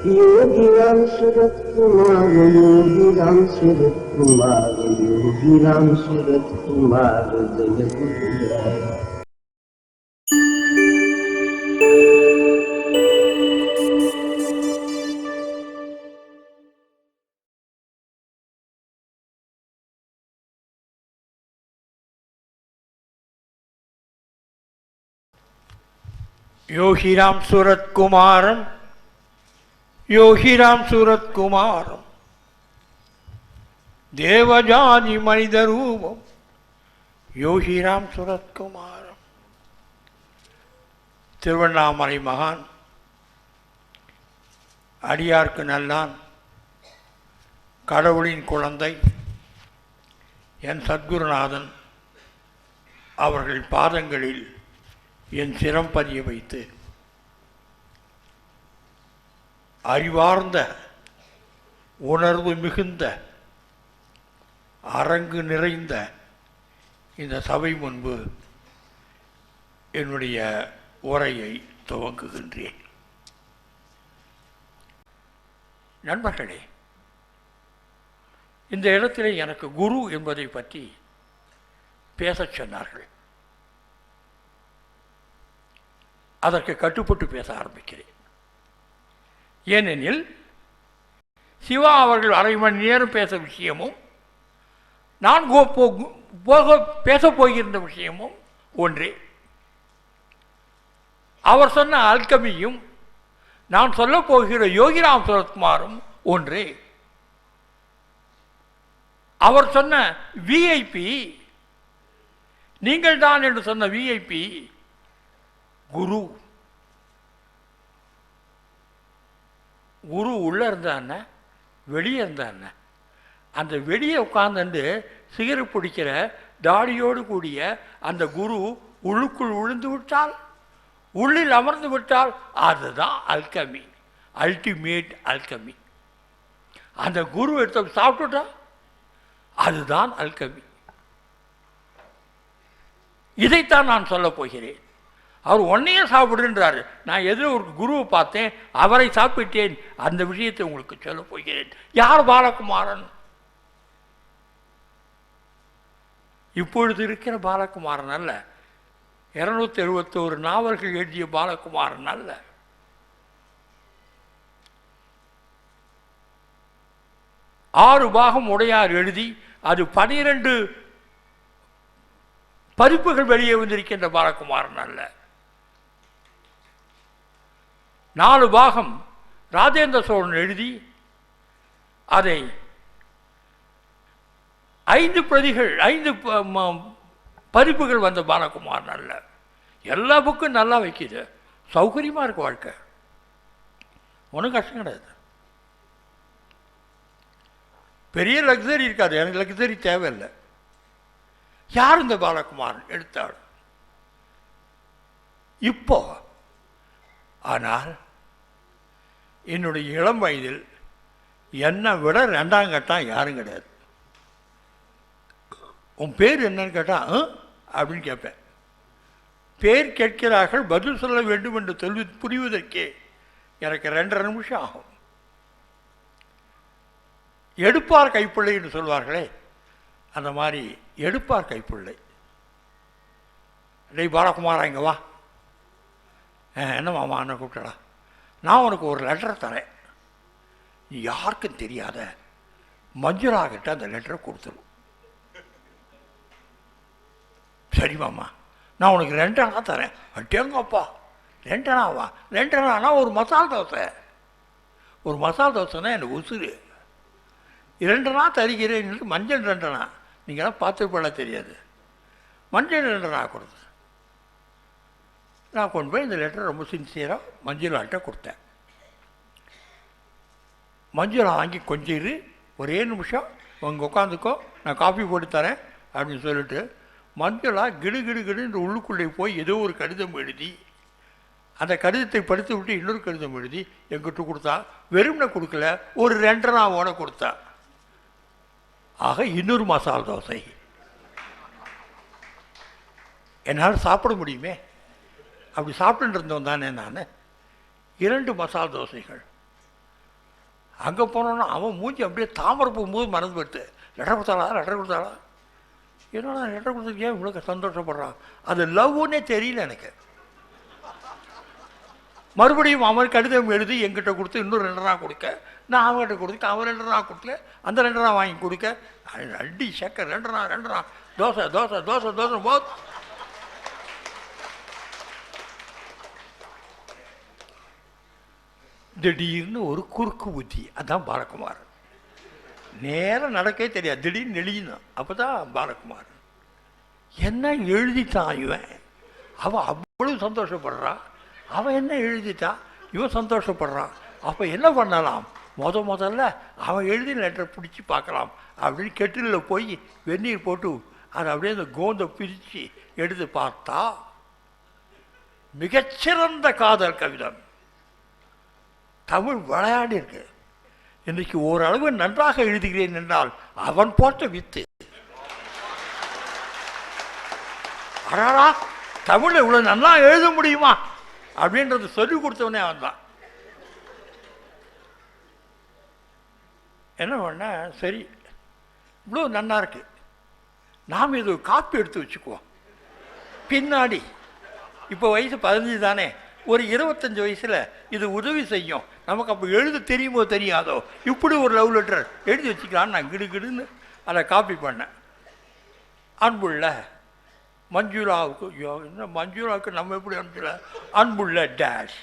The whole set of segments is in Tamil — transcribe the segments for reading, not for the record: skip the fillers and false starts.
योगीराम सूरत कुमार योगीराम सूरत कुमार योगीराम सूरत कुमार जय गुरुराय। योगीराम सूरत कुमारम योगीराम सूरत कुमारम देवजानी मनिத ரூபம் யோகிராம் சுரத்குமாரம். திருவண்ணாமலை மகான், அடியார்க்கு நல்லான், கடவுளின் குழந்தை, என் சத்குருநாதன் அவர்கள் பாதங்களில் என் சிரம் பதிய வைத்து அறிவார்ந்த உணர்வு மிகுந்த அரங்கு நிறைந்த இந்த சபை முன்பு என்னுடைய உரையை துவங்குகின்றேன். நண்பர்களே, இந்த இடத்திலே எனக்கு குரு என்பதை பற்றி பேசச் சொன்னார்கள். அதற்கு கட்டுப்பட்டு பேச ஆரம்பிக்கிறேன். ஏனெனில் சிவா அவர்கள் அரை மணி நேரம் பேச விஷயமும் நான் பேசப் போகின்ற விஷயமும் ஒன்றே. அவர் சொன்ன அல்கமியும் நான் சொல்லப் போகிற யோகிராம் சுரத்குமாரும் ஒன்றே. அவர் சொன்ன விஐபி நீங்கள் தான் என்று சொன்ன விஐபி குரு. குரு உள்ளே இருந்தான்னா வெளியே இருந்தான்னா, அந்த வெளியே உட்கார்ந்து சிகரெட் பிடிக்கிற தாடியோடு கூடிய அந்த குரு உள்ளுக்குள் விழுந்து விட்டால், உள்ளில் அமர்ந்து விட்டால் அதுதான் அல்கமி, அல்டிமேட் அல்கமி. அந்த குரு எடுத்து சாப்பிட்டுட்டா அதுதான் அல்கமி. இதைத்தான் நான் சொல்ல போகிறேன். அவர் ஒன்றையே சாப்பிடுன்றாரு. நான் எதில் ஒரு குருவை பார்த்தேன், அவரை சாப்பிட்டேன். அந்த விஷயத்தை உங்களுக்கு சொல்ல போகிறேன். யார் பாலகுமாரன்? இப்பொழுது இருக்கிற பாலகுமாரன் அல்ல. 271 நாவல்கள் எழுதிய பாலகுமாரன் அல்ல. ஆறு பாகம் உடையார் எழுதி அது 12 பதிப்புகள் வெளியே வந்திருக்கின்ற பாலகுமாரன் அல்ல. 4 பாகம் ராஜேந்திர சோழன் எழுதி அதை 5 பிரதிகள் 5 பதிப்புகள் வந்த பாலகுமாரன் அல்ல. எல்லா புக்கும் நல்லா வைக்கிது, சௌகரியமாக இருக்கு வாழ்க்கை, ஒன்றும் கஷ்டம் கிடையாது. பெரிய லக்ஸரி இருக்காது, எனக்கு லக்ஸரி தேவையில்லை. யார் இந்த பாலகுமாரன் எடுத்தாள் இப்போ? ஆனால் என்னுடைய இளம் வயதில் என்னை விட 2ஆம் கட்டம் யாரும் கிடையாது. உன் பேர் என்னன்னு கேட்டால் அப்படின்னு கேட்பேன். பேர் கேட்கிறார்கள், பதில் சொல்ல வேண்டும் என்று சொல்லி புரிவதற்கே எனக்கு 2.5 நிமிஷம் ஆகும். எடுப்பார் கைப்பிள்ளை என்று சொல்வார்களே, அந்த மாதிரி எடுப்பார் கைப்பிள்ளை. டேய் பாலகுமாரா, இங்கே வா. என்ன மாமா அண்ணன் கூப்பிட்டடா, நான் உனக்கு ஒரு லெட்டரை தரேன், நீ யாருக்கும் தெரியாத மஞ்சுளாகிட்ட அந்த லெட்டரை கொடுத்துரும். சரி மாமா, நான் உனக்கு 2 அணா தரேன். அட்டேங்கப்பா, 2 அணாவா? 2 அணானா ஒரு மசால் தோசை. ஒரு மசால் தோசைன்னா எனக்கு உசுறு. 2 அணா தருகிறேன். மஞ்சள் 2 அணா, நீங்களாம் பார்த்துப்பட தெரியாது. மஞ்சள் 2 அணா கொடுத்து நான் கொண்டு போய் இந்த லெட்டரை ரொம்ப சின்சியராக மஞ்சுளாட்ட கொடுத்தேன். மஞ்சுளா வாங்கி கொஞ்சம் இரு, ஒரே நிமிஷம் உங்கள் உட்காந்துக்கோ, நான் காஃபி போட்டு தரேன் அப்படின்னு சொல்லிட்டு மஞ்சுளா கிடு கிடு கிடுன்ற உள்ளுக்குள்ளே போய் ஏதோ ஒரு கடிதம் எழுதி, அந்த கடிதத்தை படித்து விட்டு இன்னொரு கடிதம் எழுதி எங்கிட்ட கொடுத்தா. வெறும்னை கொடுக்கல, ஒரு 2 அணாவோட கொடுத்தா. ஆக இன்னொரு மசால் தோசை என்னால் சாப்பிட முடியுமே. அப்படி சாப்பிட்டு இருந்தோம் தானே நான். 2 மசால் தோசைகள். அங்கே போனோன்னா அவன் மூஞ்சி அப்படியே தாமரை போகும்போது மறந்து போயிடுது. லெட்டர் கொடுத்தாளா என்னடா லெட்டர் கொடுத்துருக்கே இவ்வளோ சந்தோஷப்படுறான். அது லவ்னே தெரியல எனக்கு. மறுபடியும் அவன் கடிதம் எழுதி என்கிட்ட கொடுத்து இன்னும் 2 ரூபா கொடுக்க, நான் அவன்கிட்ட கொடுக்க, அவன் 2 ரூபா கொடுக்கல, அந்த 2 ரூபா வாங்கி கொடுக்க, அடி சக்கர் 2 ரூபா தோசை தோசை தோசை தோசை போத். திடீர்னு ஒரு குறுக்கு புத்தி, அதுதான் பாலகுமார். நேரம் நடக்கவே தெரியாது, திடீர்னு எழுதினான். அப்போ தான் பாலகுமார் என்ன எழுதிட்டான் இவன். அவன் அவ்வளவு சந்தோஷப்படுறான். அவன் என்ன எழுதிட்டான், இவன் சந்தோஷப்படுறான். அப்போ என்ன பண்ணலாம், முதல்ல அவன் எழுதின லெட்டரை பிடிச்சி பார்க்கலாம் அப்படின்னு கெட்டிலில் போய் வெந்நீர் போட்டு அதை அப்படியே அந்த கோந்தை பிரித்து எடுத்து பார்த்தா மிகச்சிறந்த காதல் கவிதம் தமிழ் விளையாடி இருக்கு. இன்றைக்கு ஓரளவு நன்றாக எழுதுகிறேன் என்றால் அவன் போட்ட வித்து. அடாடா, தமிழை இவ்வளோ நல்லா எழுத முடியுமா அப்படின்றது சொல்லிக் கொடுத்தவனே அவன் தான். என்ன பண்ண, சரி இவ்வளோ நல்லா இருக்கு, நாம் இது காப்பி எடுத்து வச்சுக்குவோம் பின்னாடி. இப்போ வயசு 15 தானே, ஒரு 25 வயசில் இது உதவி செய்யும் நமக்கு. அப்போ எழுத தெரியுமோ தெரியாதோ இப்படி ஒரு லவ் லெட்டர் எழுதி வச்சுக்கலான்னு நான் கிடுகிடுன்னு அதை காப்பி பண்ணேன். அன்புள்ள மஞ்சுளாவுக்கு, என்ன மஞ்சுளாவுக்கு நம்ம எப்படி அனுப்பிச்சல, அன்புள்ள டேஷ்,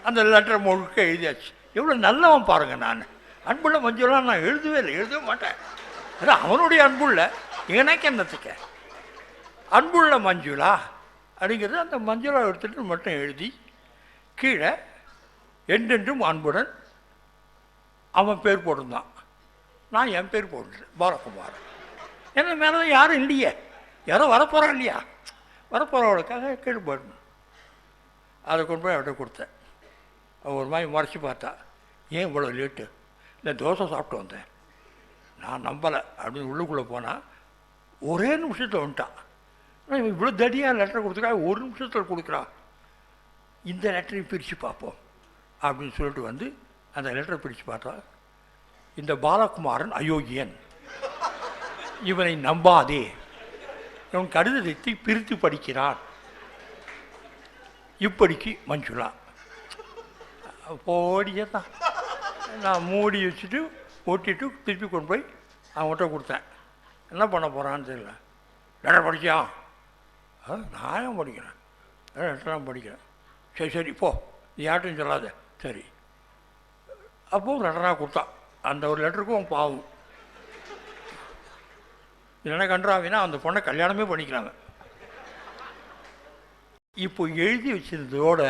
அந்த லெட்டர் முழுக்க எழுதியாச்சு. எவ்வளோ நல்லவன் பாருங்க. நான் அன்புள்ள மஞ்சுளா நான் எழுதவே மாட்டேன். அதான் அவனுடைய அன்புள்ள, எனக்கு என்னத்துக்க அன்புள்ள மஞ்சுளா அப்படிங்கிறது. அந்த மஞ்சுளா எடுத்துட்டு மட்டும் எழுதி கீழே என்றென்றும் அன்புடன் அவன் பேர் போட்டிருந்தான். நான் என் பேர் போட்டுட்டேன், பாலகுமார். ஏன்னா மேலே யாரும் இல்லையே, யாரோ வரப்போகிறான் இல்லையா, வரப்போகிறவளுக்காக கீழே போடணும். அதை கொண்டு போய் அவர்கிட்ட கொடுத்தேன். ஒரு மாதிரி மறைச்சி பார்த்தா, ஏன் இவ்வளோ லேட்டு, இல்லை தோசை சாப்பிட்டு வந்தேன், நான் நம்பலை அப்படின்னு உள்ளுக்குள்ளே போனால் ஒரே நிமிஷத்தில் வந்துட்டான். இவ்வளோ தடியாக லெட்டர் கொடுத்துருக்கா, ஒரு நிமிஷத்தில் கொடுக்குறான், இந்த லெட்டரையும் பிரித்து பார்ப்போம் அப்படின்னு சொல்லிட்டு வந்து அந்த லெட்டரை பிரித்து பார்த்தா, இந்த பாலகுமாரன் அயோக்கியன், இவனை நம்பாதே, இவன் கடிதத்தை பிரித்து படிக்கிறான், இப்படிக்கு மஞ்சுளா. போடியே தான் நான் மூடி வச்சுட்டு ஒட்டிட்டு திருப்பி கொண்டு போய் அவன்கிட்ட கொடுத்தேன். என்ன பண்ண போகிறான்னு தெரியல. லெட்டர் படிச்சா, நான் ஏன் படிக்கிறேன், லெட்டர் படிக்கிறேன். சரி போ, நீ யார்ட்டும் சொல்லாத. சரி, அப்போது லெட்டராக கொடுத்தான். அந்த ஒரு லெட்டருக்கும் அவன் பாவம். இல்லைன்னா கன்றாவினா அந்த பொண்ணை கல்யாணமே பண்ணிக்கிறாங்க. இப்போ எழுதி வச்சிருந்ததோட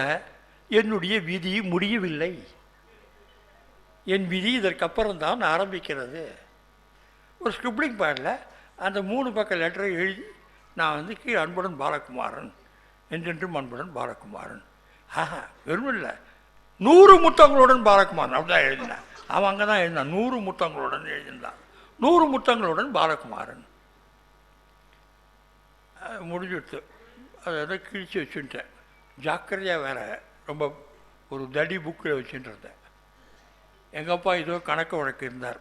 என்னுடைய விதி முடியவில்லை. என் விதி இதற்கப்புறம் தான் ஆரம்பிக்கிறது. ஒரு ஸ்கிரிப்ளிங் பேடில் அந்த 3 பக்க லெட்டரை எழுதி நான் வந்து கீழே அன்புடன் பாலகுமாரன், என்றென்றும் அன்புடன் பாலகுமாரன். வெறும் இல்லை, 100 முத்தங்களுடன் பாலகுமாரன் அப்படிதான் எழுதினேன். அவன் அங்கே தான் எழுதினான், 100 முத்தங்களுடன் எழுதினான். 100 முத்தங்களுடன் பாலகுமாரன் முடிஞ்சுட்டு அதை கிழிச்சு வச்சுட்டேன். ஜாக்கிரதையாக வேறு ரொம்ப ஒரு தடி புக்கில் வச்சுட்டுருந்தேன். எங்கள் அப்பா ஏதோ கணக்கு வழக்கு இருந்தார்.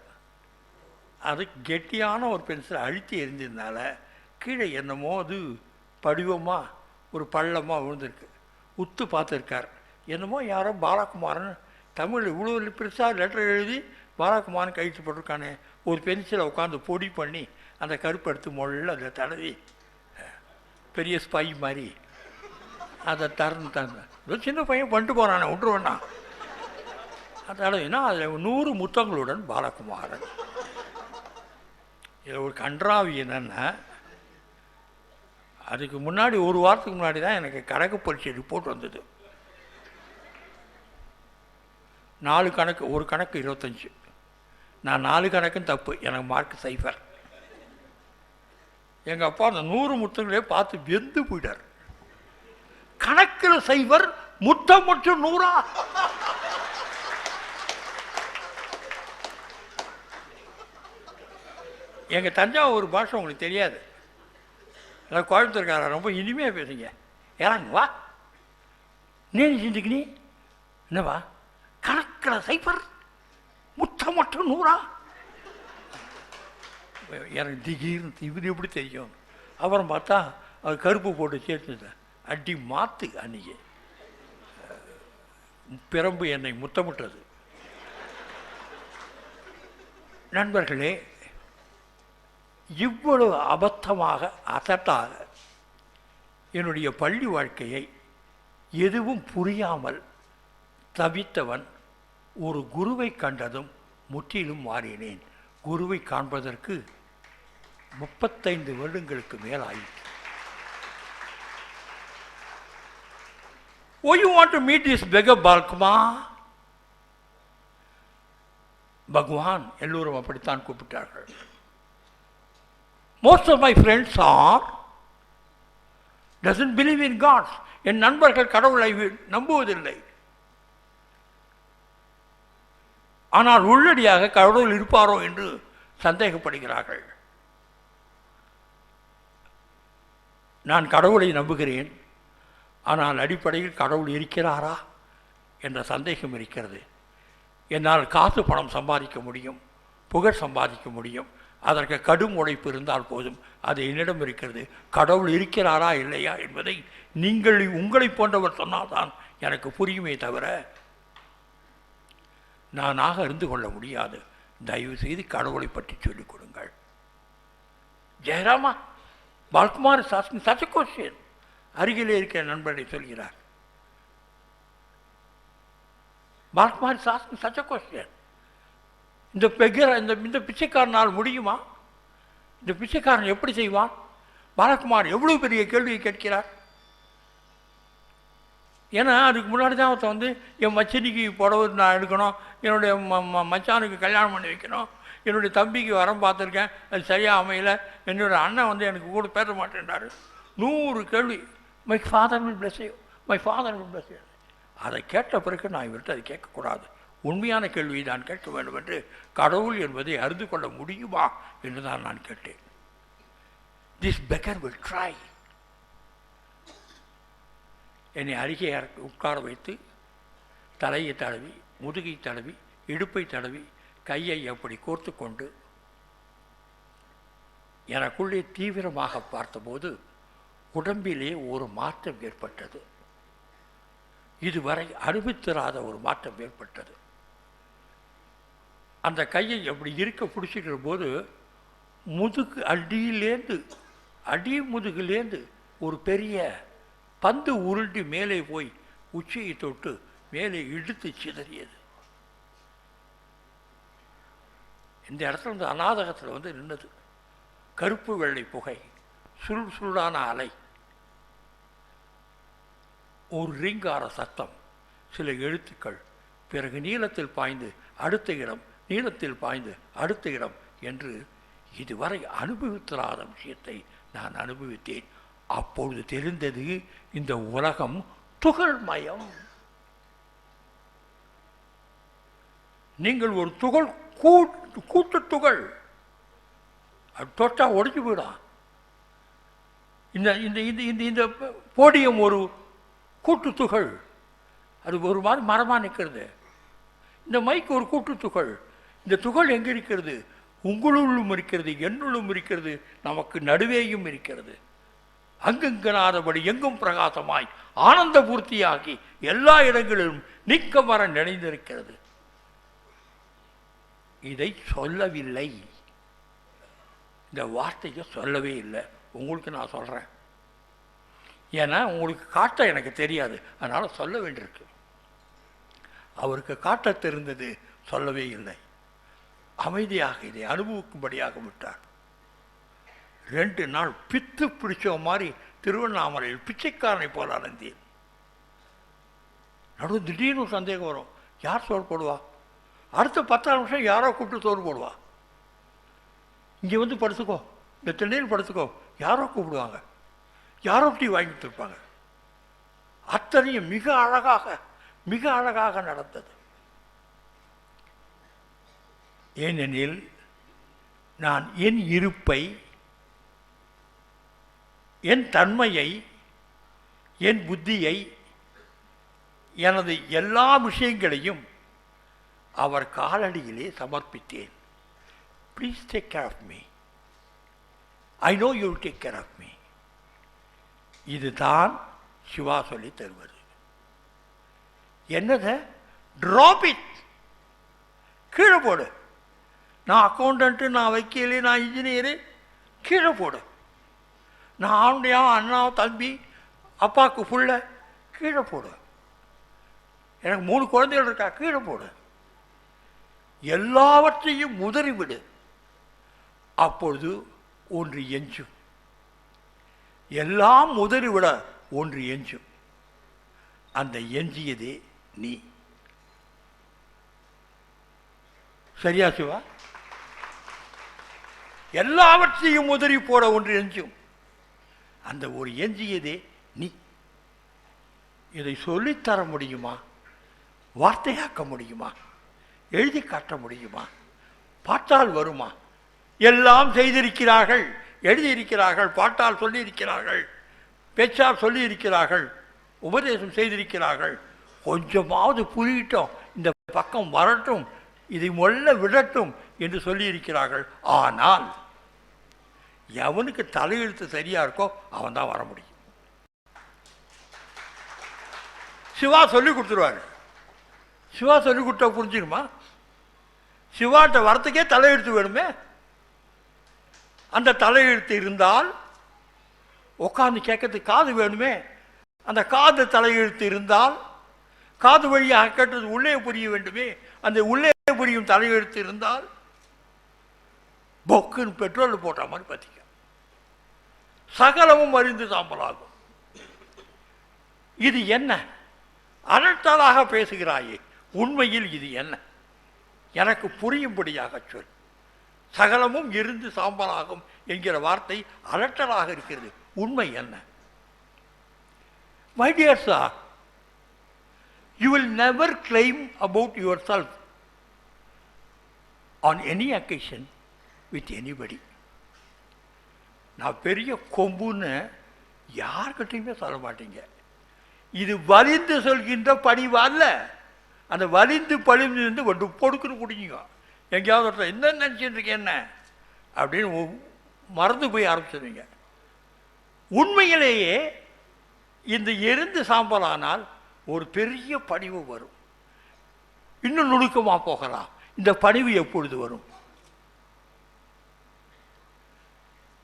அது கெட்டியான ஒரு பென்சிலை அழுத்தி எரிஞ்சதுனால கீழே என்னமோ அது படிவமாக ஒரு பள்ளமாக விழுந்திருக்கு. உத்து பார்த்துருக்கார், என்னமோ யாரோ பாலகுமாரன் தமிழ் இவ்வளோ பெருசாக லெட்டர் எழுதி பாலகுமாரன் கழித்து போட்டிருக்கானே, ஒரு பென்சிலை உட்காந்து பொடி பண்ணி அந்த கருப்பு எடுத்து மொழில் அதை தடவி பெரிய ஸ்பை மாதிரி அதை தரேன் சின்ன பையன் பண்ணிட்டு போகிறானே, விட்டுருவேண்ணா. அதனால அதில் 100 முத்தங்களுடன் பாலகுமாரன். இதில் ஒரு கன்றாவி என்னென்னா, அதுக்கு முன்னாடி ஒரு வாரத்துக்கு முன்னாடி தான் எனக்கு கணக்கு பரீட்சை ரிப்போர்ட் வந்தது. 4 கணக்கு, ஒரு கணக்கு 25. நான் 4 கணக்கும் தப்பு, எனக்கு மார்க் 0. எங்கள் அப்பா அந்த 100 முத்தங்களே பார்த்து வெந்து போயிட்டார். கணக்கில் 0, முத்தம் மட்டும் 100. எங்கள் தஞ்சாவூர் பாஷை உங்களுக்கு தெரியாது, அதான் கோயம்புத்தூர்காரன் ரொம்ப இனிமையாக பேசுங்க. ஏறாங்க வா, நீ செஞ்சுக்கினி என்னவா, கணக்கு கணக்கில் சைபர், முத்தம் மட்டும் 100. எனக்கு திடீர்னு இவர் எப்படி தெரியும்? அப்புறம் பார்த்தா அது கருப்பு போட்டு சேர்த்துட்டேன். அடி மாத்து. அன்னைக்கு பிரம்பு என்னை முத்தமிட்டது. நண்பர்களே, இவ்வளவு அபத்தமாக அசட்டாக என்னுடைய பள்ளி வாழ்க்கையை எதுவும் புரியாமல் தவித்தவன் ஒரு குருவை கண்டதும் முற்றிலும் மாறினேன். குருவை காண்பதற்கு 35 வருடங்களுக்கு மேல் ஆயிற்று. Oh, you want to meet this beggar Balkma? பகவான் எல்லோரும் அப்படித்தான் கூப்பிட்டார்கள். Most of my friends are doesn't believe in God. என் நண்பர்கள் கடவுளை நம்புவதில்லை. ஆனால் உள்ளடியாக கடவுள் இருப்பாரோ என்று சந்தேகப்படுகிறார்கள். நான் கடவுளை நம்புகிறேன், ஆனால் அடிப்படையில் கடவுள் இருக்கிறாரா என்ற சந்தேகம் இருக்கிறது. என்னால் காசு பணம் சம்பாதிக்க முடியும், புகழ் சம்பாதிக்க முடியும், அதற்கு கடும் உழைப்பு இருந்தால் போதும். அது என்னிடம் இருக்கிறது. கடவுள் இருக்கிறாரா இல்லையா என்பதை நீங்கள் உங்களை போன்றவர் சொன்னால்தான் எனக்கு புரியுமே தவிர நானாக இருந்து கொள்ள முடியாது. தயவு செய்து கடவுளை பற்றி சொல்லிக் கொடுங்கள். ஜெயராமா, பால்குமார் சாஸ்திரி சச்ச கொஸ்டின். அருகிலே இருக்கிற நண்பரை சொல்கிறார். பால்குமார் சாஸ்திரி சச்ச கொஸ்டின். இந்த பெகர் இந்த பிச்சைக்காரனால் முடியுமா? இந்த பிச்சைக்காரன் எப்படி செய்வான்? பாலகுமார் எவ்வளவு பெரிய கேள்வியை கேட்கிறார். ஏன்னா அதுக்கு முன்னாடி தான் ஒருத்தன் வந்து என் மச்சனிக்கு புடவை நான் எடுக்கணும், என்னுடைய மச்சானுக்கு கல்யாணம் பண்ணி வைக்கணும், என்னுடைய தம்பிக்கு வரம் பார்த்துருக்கேன், அது சரியாக அமையலை, என்னுடைய அண்ணன் வந்து எனக்கு கூட பேச மாட்டேன்றாரு. 100 கேள்வி. My father will bless you, my father will bless you. அதை கேட்ட பிறகு நான் இவர்கிட்ட அதை கேட்கக்கூடாது, உண்மையான கேள்வியை நான் கேட்க வேண்டும் என்று கடவுள் என்பதை அறிந்து கொள்ள முடியுமா என்று தான் நான் கேட்டேன். This beggar will try. என்னை அருகே உட்கார வைத்து தலையை தடவி, முதுகை தடவி, இடுப்பை தடவி, கையை அப்படி கோர்த்து கொண்டு எனக்குள்ளே தீவிரமாக பார்த்தபோது உடம்பிலே ஒரு மாற்றம் ஏற்பட்டது. இதுவரை அனுபவித்திராத ஒரு மாற்றம் ஏற்பட்டது. அந்த கையை அப்படி இருக்க பிடிச்சிக்கிற போது முதுகு அடி முதுகுலேருந்து ஒரு பெரிய பந்து உருட்டி மேலே போய் உச்சியை தொட்டு மேலே இழுத்து சிதறியது. இந்த இடத்துல வந்து அநாதகத்தில் வந்து நின்னது. கருப்பு வெள்ளை புகை, சுருளான அலை, ஒரு ரீங்கார சத்தம், சில எழுத்துக்கள், பிறகு நீளத்தில் பாய்ந்து அடுத்த இடம், நீளத்தில் பாய்ந்து அடுத்த இடம் என்று இதுவரை அனுபவித்திராத விஷயத்தை நான் அனுபவித்தேன். அப்பொழுது தெரிந்தது, இந்த உலகம் துகள்மயம். நீங்கள் ஒரு துகள், கூட்டு துகள், அது தொட்டா உடைஞ்சு போயிடும். இந்த போடியம் ஒரு கூட்டு துகள், அது ஒரு மாதிரி மரமாக நிற்கிறது. இந்த மைக்கு ஒரு கூட்டு துகள். இந்த துகள் எங்கே இருக்கிறது? உங்களுள்ளும் இருக்கிறது, என்னுள்ளும் இருக்கிறது, நமக்கு நடுவேயும் இருக்கிறது. அங்கெங்கனாதபடி எங்கும் பிரகாசமாய் ஆனந்த பூர்த்தியாகி எல்லா இடங்களிலும் நீக்க வர நினைந்திருக்கிறது. இதை சொல்லவில்லை, இந்த வார்த்தையை சொல்லவே இல்லை. உங்களுக்கு நான் சொல்கிறேன், ஏன்னா உங்களுக்கு காட்ட எனக்கு தெரியாது, அதனால் சொல்ல வேண்டியிருக்கு. அவருக்கு காட்ட தெரிந்தது, சொல்லவே இல்லை. அமைதியாக இதை அனுபவிக்கும்படியாக விட்டார். 2 நாள் பித்து பிடிச்ச மாதிரி திருவண்ணாமலையில் பிச்சைக்காரனை போல அலைந்தேன். நடுவு திடீர்னு சந்தேகம் வரும், யார் சோறு போடுவா? அடுத்த 10 நிமிஷம் யாரோ கூப்பிட்டு சோறு போடுவா. இங்கே வந்து படுத்துக்கோ, இந்த திண்ணையில் படுத்துக்கோ, யாரோ கூப்பிடுவாங்க, யாரோ டீ வாங்கி கொடுத்துருப்பாங்க. அத்தனையும் மிக அழகாக நடந்தது. ஏனெனில் நான் என் இருப்பை, என் தன்மையை, என் புத்தியை, எனது எல்லா விஷயங்களையும் அவர் காலடியிலே சமர்ப்பித்தேன். Please take care of me. I know you take care of me. இதுதான் சிவா சொல்லி தருவது. என்னது? ட்ராப் இட், கீழே போடு. நான் அக்கௌண்டன்ட்டு, நான் வக்கீல், நான் இன்ஜினியரு, கீழே போடு. நான் ஆண்டையா, அண்ணா, தம்பி, அப்பாவுக்கு புள்ள, கீழே போடு. எனக்கு 3 குழந்தைகள் இருக்கா, கீழே போடு. எல்லாவற்றையும் உதறிவிடு. அப்பொழுது ஒன்று எஞ்சும். எல்லாம் உதறிவிட ஒன்று எஞ்சும். அந்த எஞ்சியதே நீ. சரியா சிவா? எல்லாவற்றையும் உதறி போட ஒன்று எஞ்சும். அந்த ஒரு எஞ்சியதே நீ. இதை சொல்லித்தர முடியுமா? வார்த்தையாக்க முடியுமா? எழுதி காட்ட முடியுமா? பாட்டால் வருமா? எல்லாம் செய்திருக்கிறார்கள், எழுதியிருக்கிறார்கள், பாட்டால் சொல்லியிருக்கிறார்கள், பேச்சால் சொல்லியிருக்கிறார்கள், உபதேசம் செய்திருக்கிறார்கள். கொஞ்சமாவது புரியட்டும், இந்த பக்கம் வரட்டும், இதை மொல்ல விடட்டும் என்று சொல்லியிருக்கிறார்கள். ஆனால் எவனுக்கு தலையெழுத்து சரியா இருக்கோ அவன் தான் வர முடியும். சிவா சொல்லி கொடுத்துருவாரு. சிவா சொல்லி கொடுத்தா புரிஞ்சுக்குமா? சிவாட்ட வரத்துக்கே தலையெழுத்து வேணுமே. அந்த தலையெழுத்து இருந்தால் உட்காந்து கேட்கறதுக்கு காது வேணுமே. அந்த காது தலையெழுத்து இருந்தால் காது வழியாக கேட்டது உள்ளே புரிய வேண்டுமே. அந்த உள்ளே புரியும் தலையெழுத்து இருந்தால் பொக்குன்னு பெட்ரோல் போட்ட மாதிரி பார்த்திக்க, சகலமும் அறிந்து சாம்பலாகும். இது என்ன? அனர்த்தலாக பேசுகிறாயே, உண்மையில் இது என்ன? எனக்கு புரியும்படியாக சொல். சகலமும் இருந்து சாம்பலாகும் என்கிற வார்த்தை அலட்டலாக இருக்கிறது. உண்மை என்ன? My dear sir, you will never claim about yourself on any occasion with anybody. நான் பெரிய கொம்புன்னு யார்கிட்டையுமே சொல்ல மாட்டீங்க. இது வலிந்து சொல்கின்ற பணிவு அல்ல. அந்த வலிந்து பழிந்து இருந்து ஒன்று பொடுக்குன்னு குடிங்க. எங்கேயாவது என்ன நினச்சிட்டு இருக்கேன் என்ன அப்படின்னு மறந்து போய் ஆரம்பிச்சிருவீங்க. உண்மையிலேயே இந்த எரிந்து சாம்பலானால் ஒரு பெரிய பணிவு வரும். இன்னும் நுணுக்கமாக போகலாம். இந்த பணிவு எப்பொழுது வரும்?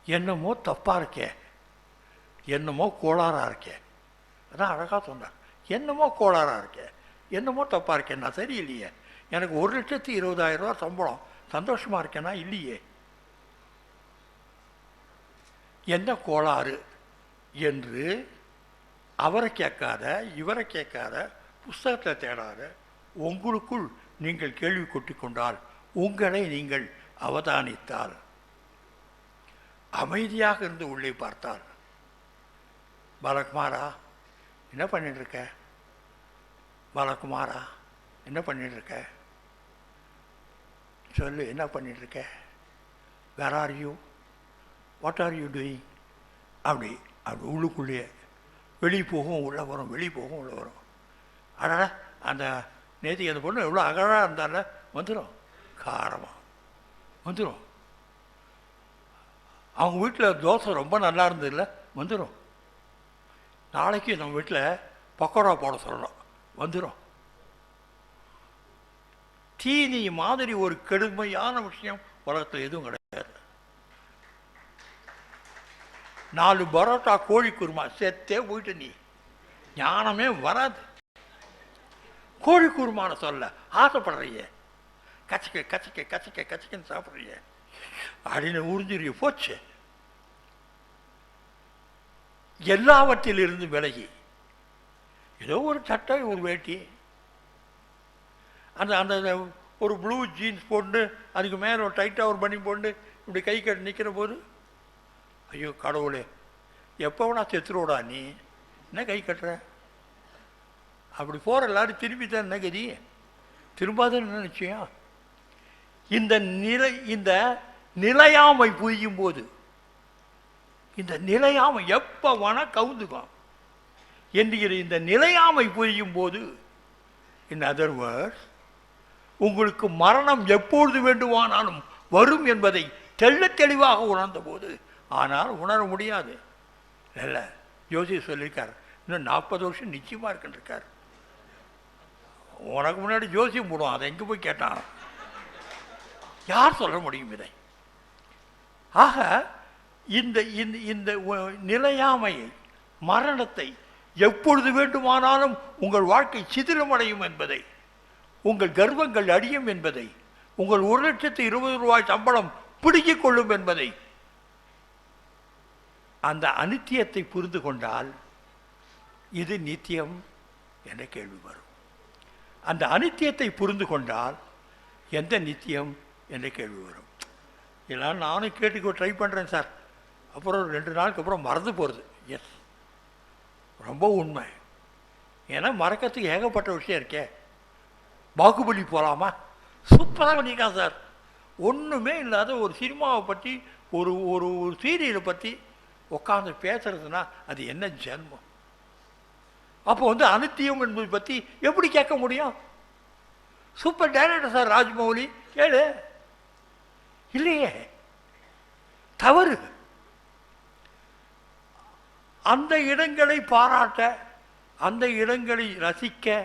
என்னமோ தப்பாக இருக்கே, என்னமோ கோளாறாக இருக்கே. அதான் அழகாக சொன்னார். என்னமோ கோளாறாக இருக்கே, என்னமோ தப்பாக இருக்கேன், நான் சரியில்லையே. எனக்கு 1,20,000 ரூபா சம்பளம், சந்தோஷமாக இருக்கேன்னா இல்லையே. என்ன கோளாறு என்று அவரை கேட்காத, இவரை கேட்காத, புஸ்தகத்தை தேடாத, உங்களுக்குள் நீங்கள் கேள்வி கொட்டிக்கொண்டால், உங்களை நீங்கள் அவதானித்தால், அமைதியாக இருந்து உள்ளே பார்த்தால், பாலகுமாரா என்ன பண்ணிட்டு இருக்க? பாலகுமாரா என்ன பண்ணிட்டு இருக்க? சொல்லு, என்ன பண்ணிட்டு இருக்க? Where are you? What are you doing? அப்படி அப்படி உள்ளுக்குள்ளேயே வெளியே போகும் உள்ளே வரும், வெளியே போகும் உள்ளே வரும். அட அந்த நேற்றுக்கு அந்த பொண்ணு எவ்வளோ அழகாக இருந்தால வந்துடும், காரமாக வந்துடும். அவங்க வீட்டில் தோசை ரொம்ப நல்லா இருந்ததில்ல, வந்துடும். நாளைக்கு நம்ம வீட்டில் பக்கோடா போட சொல்லணும், வந்துடும். தீனி மாதிரி ஒரு கடுமையான விஷயம் உலகத்தில் எதுவும் கிடையாது. 4 பரோட்டா கோழி குருமா செத்தே போயிட்டு நீ ஞானமே வராது. கோழி குருமான சொல்ல ஆசைப்படுறிய, கச்சிக்க கச்சிக்க கச்சிக்க கச்சிக்கன்னு சாப்பிட்றிய அப்படின்னு உறிஞ்சிரிய போச்சு. எல்லாவற்றிலிருந்து விலகி ஏதோ ஒரு சட்டை, ஒரு வேட்டி, அந்த அந்த ஒரு ப்ளூ ஜீன்ஸ் போட்டு அதுக்கு மேலே ஒரு டைட்டாக ஒரு பண்ணி போட்டு இப்படி கை கட்டி நிற்கிற போது, ஐயோ கடவுளே, எப்போ நான் செத்துருவோடா, நீ என்ன கை கட்டுற? அப்படி போகிற எல்லாரும் திரும்பி தான் என்ன கதி? திரும்பாதுன்னு நிச்சயம். இந்த நிலையாமை புரியும் போது, இந்த நிலையாமை எப்போ வேணால் கவுந்துக்கும் என்கிற இந்த நிலையாமை புரியும் போது, இன் அதர் வேர்ட்ஸ், உங்களுக்கு மரணம் எப்பொழுது வேண்டுமானாலும் வரும் என்பதை தெள்ளத் தெளிவாக உணர்ந்த போது, ஆனால் உணர முடியாது. இல்லை, ஜோசியர் சொல்லியிருக்கார், இன்னும் 40 வருஷம் நிச்சயமாக இருக்குன்றிருக்கார். உனக்கு முன்னாடி ஜோசியம் போடுவோம், அதை எங்கே போய் கேட்டான்? யார் சொல்ல முடியும் இதை? ஆக இந்த இந்த இந்த நிலையாமையை, மரணத்தை, எப்பொழுது வேண்டுமானாலும் உங்கள் வாழ்க்கை சிதிலமடையும் என்பதை, உங்கள் கர்வங்கள் அடியும் என்பதை, உங்கள் 1,20,000 ரூபாய் சம்பளம் பிடுங்கிக் கொள்ளும் என்பதை, அந்த அனித்தியத்தை புரிந்து கொண்டால் இது நித்தியம் என்ற கேள்வி வரும். அந்த அனித்தியத்தை புரிந்து கொண்டால் எந்த நித்தியம் என்ற கேள்வி வரும். இதெல்லாம் நானும் கேட்டுக்கோ ட்ரை பண்ணுறேன் சார். அப்புறம் 2 நாளுக்கு அப்புறம் மறந்து போகிறது. எஸ், ரொம்ப உண்மை. ஏன்னா மறக்கிறதுக்கு ஏகப்பட்ட விஷயம் இருக்கே. பாகுபலி போகலாமா? சூப்பராக பண்ணியிருக்கான் சார். ஒன்றுமே இல்லாத ஒரு சினிமாவை பற்றி, ஒரு ஒரு சீரியலை பற்றி உட்காந்து பேசுறதுன்னா அது என்ன ஜென்மம்? அப்போ அனித்தியம் என்பதை பற்றி எப்படி கேட்க முடியும்? சூப்பர் டைரக்டர் சார் ராஜ்மௌலி, கேளு. இல்லையே, தவறு. அந்த இடங்களை பாராட்ட, அந்த இடங்களை ரசிக்க,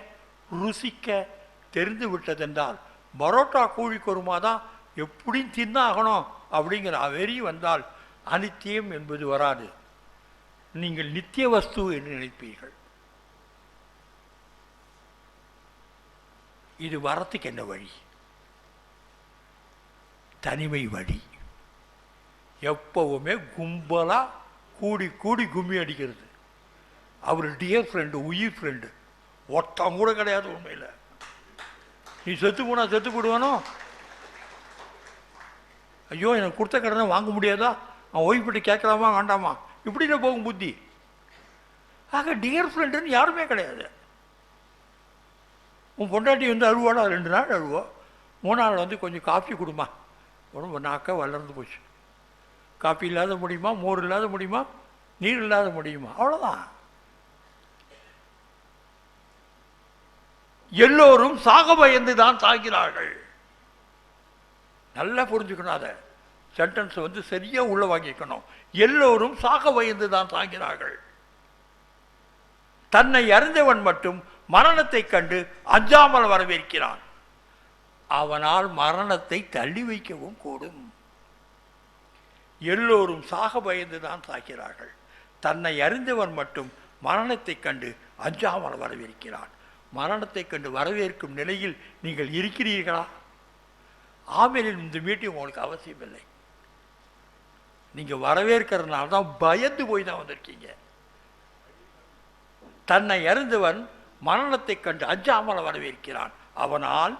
ருசிக்க தெரிந்து விட்டதென்றால் பரோட்டா கோழி குருமா தான் எப்படியும் தின்னாகணும் அப்படிங்கிற வெறி வந்தால் அனித்தியம் என்பது வராது. நீங்கள் நித்திய வஸ்து என்று நினைப்பீர்கள். இது வரத்துக்கு என்ன வழி? தனிமை வழி. எப்பவுமே கும்பலாக கூடி கூடி கும்மி அடிக்கிறது. அவர் டியர் ஃப்ரெண்டு, உயிர் ஃப்ரெண்டு ஒருத்தம் கூட கிடையாது. உண்மையில் நீ செத்து போனா செத்து போடுவானோ? ஐயோ, எனக்கு கொடுத்த கடனை வாங்க முடியாதா, அவன் ஓய்வுபட்டு கேட்கலாமா வேண்டாமா, இப்படின்னு போகும் புத்தி. ஆக டியர் ஃப்ரெண்டுன்னு யாருமே கிடையாது. உன் பொண்டாட்டி அழுவாடா, 2 நாள் அழுவோம். 3 நாள் கொஞ்சம் காஃபி கொடுமா, உடம்பு நாக்க வளர்ந்து போச்சு. காஃபி இல்லாத முடியுமா? மோர் இல்லாத முடியுமா? நீர் இல்லாத முடியுமா? அவ்வளோதான். எல்லோரும் சாக பயந்து தான் சாகிறார்கள். நல்லா புரிஞ்சுக்கணும். அதை சென்டென்ஸ் சரியா உள்ள வாங்கிக்கணும். எல்லோரும் சாக பயந்து தான் சாகிறார்கள். தன்னை அறிந்தவன் மட்டும் மரணத்தை கண்டு அஞ்சாமல் வரவேற்கிறான். அவனால் மரணத்தை தள்ளி வைக்கவும் கூடும். எல்லோரும் சாக பயந்து தான் சாகிறார்கள். தன்னை அறிந்தவன் மட்டும் மரணத்தை கண்டு அஞ்சாமல் வரவேற்கிறான். மரணத்தை கண்டு வரவேற்கும் நிலையில் நீங்கள் இருக்கிறீர்களா? ஆமேலின் இந்த மீட்டிங் உங்களுக்கு அவசியம் இல்லை. நீங்கள் வரவேற்கிறதுனால தான் பயந்து போய் தான் வந்திருக்கீங்க. தன்னை அறிந்தவன் மரணத்தை கண்டு அஞ்சாமல் வரவேற்கிறான். அவனால்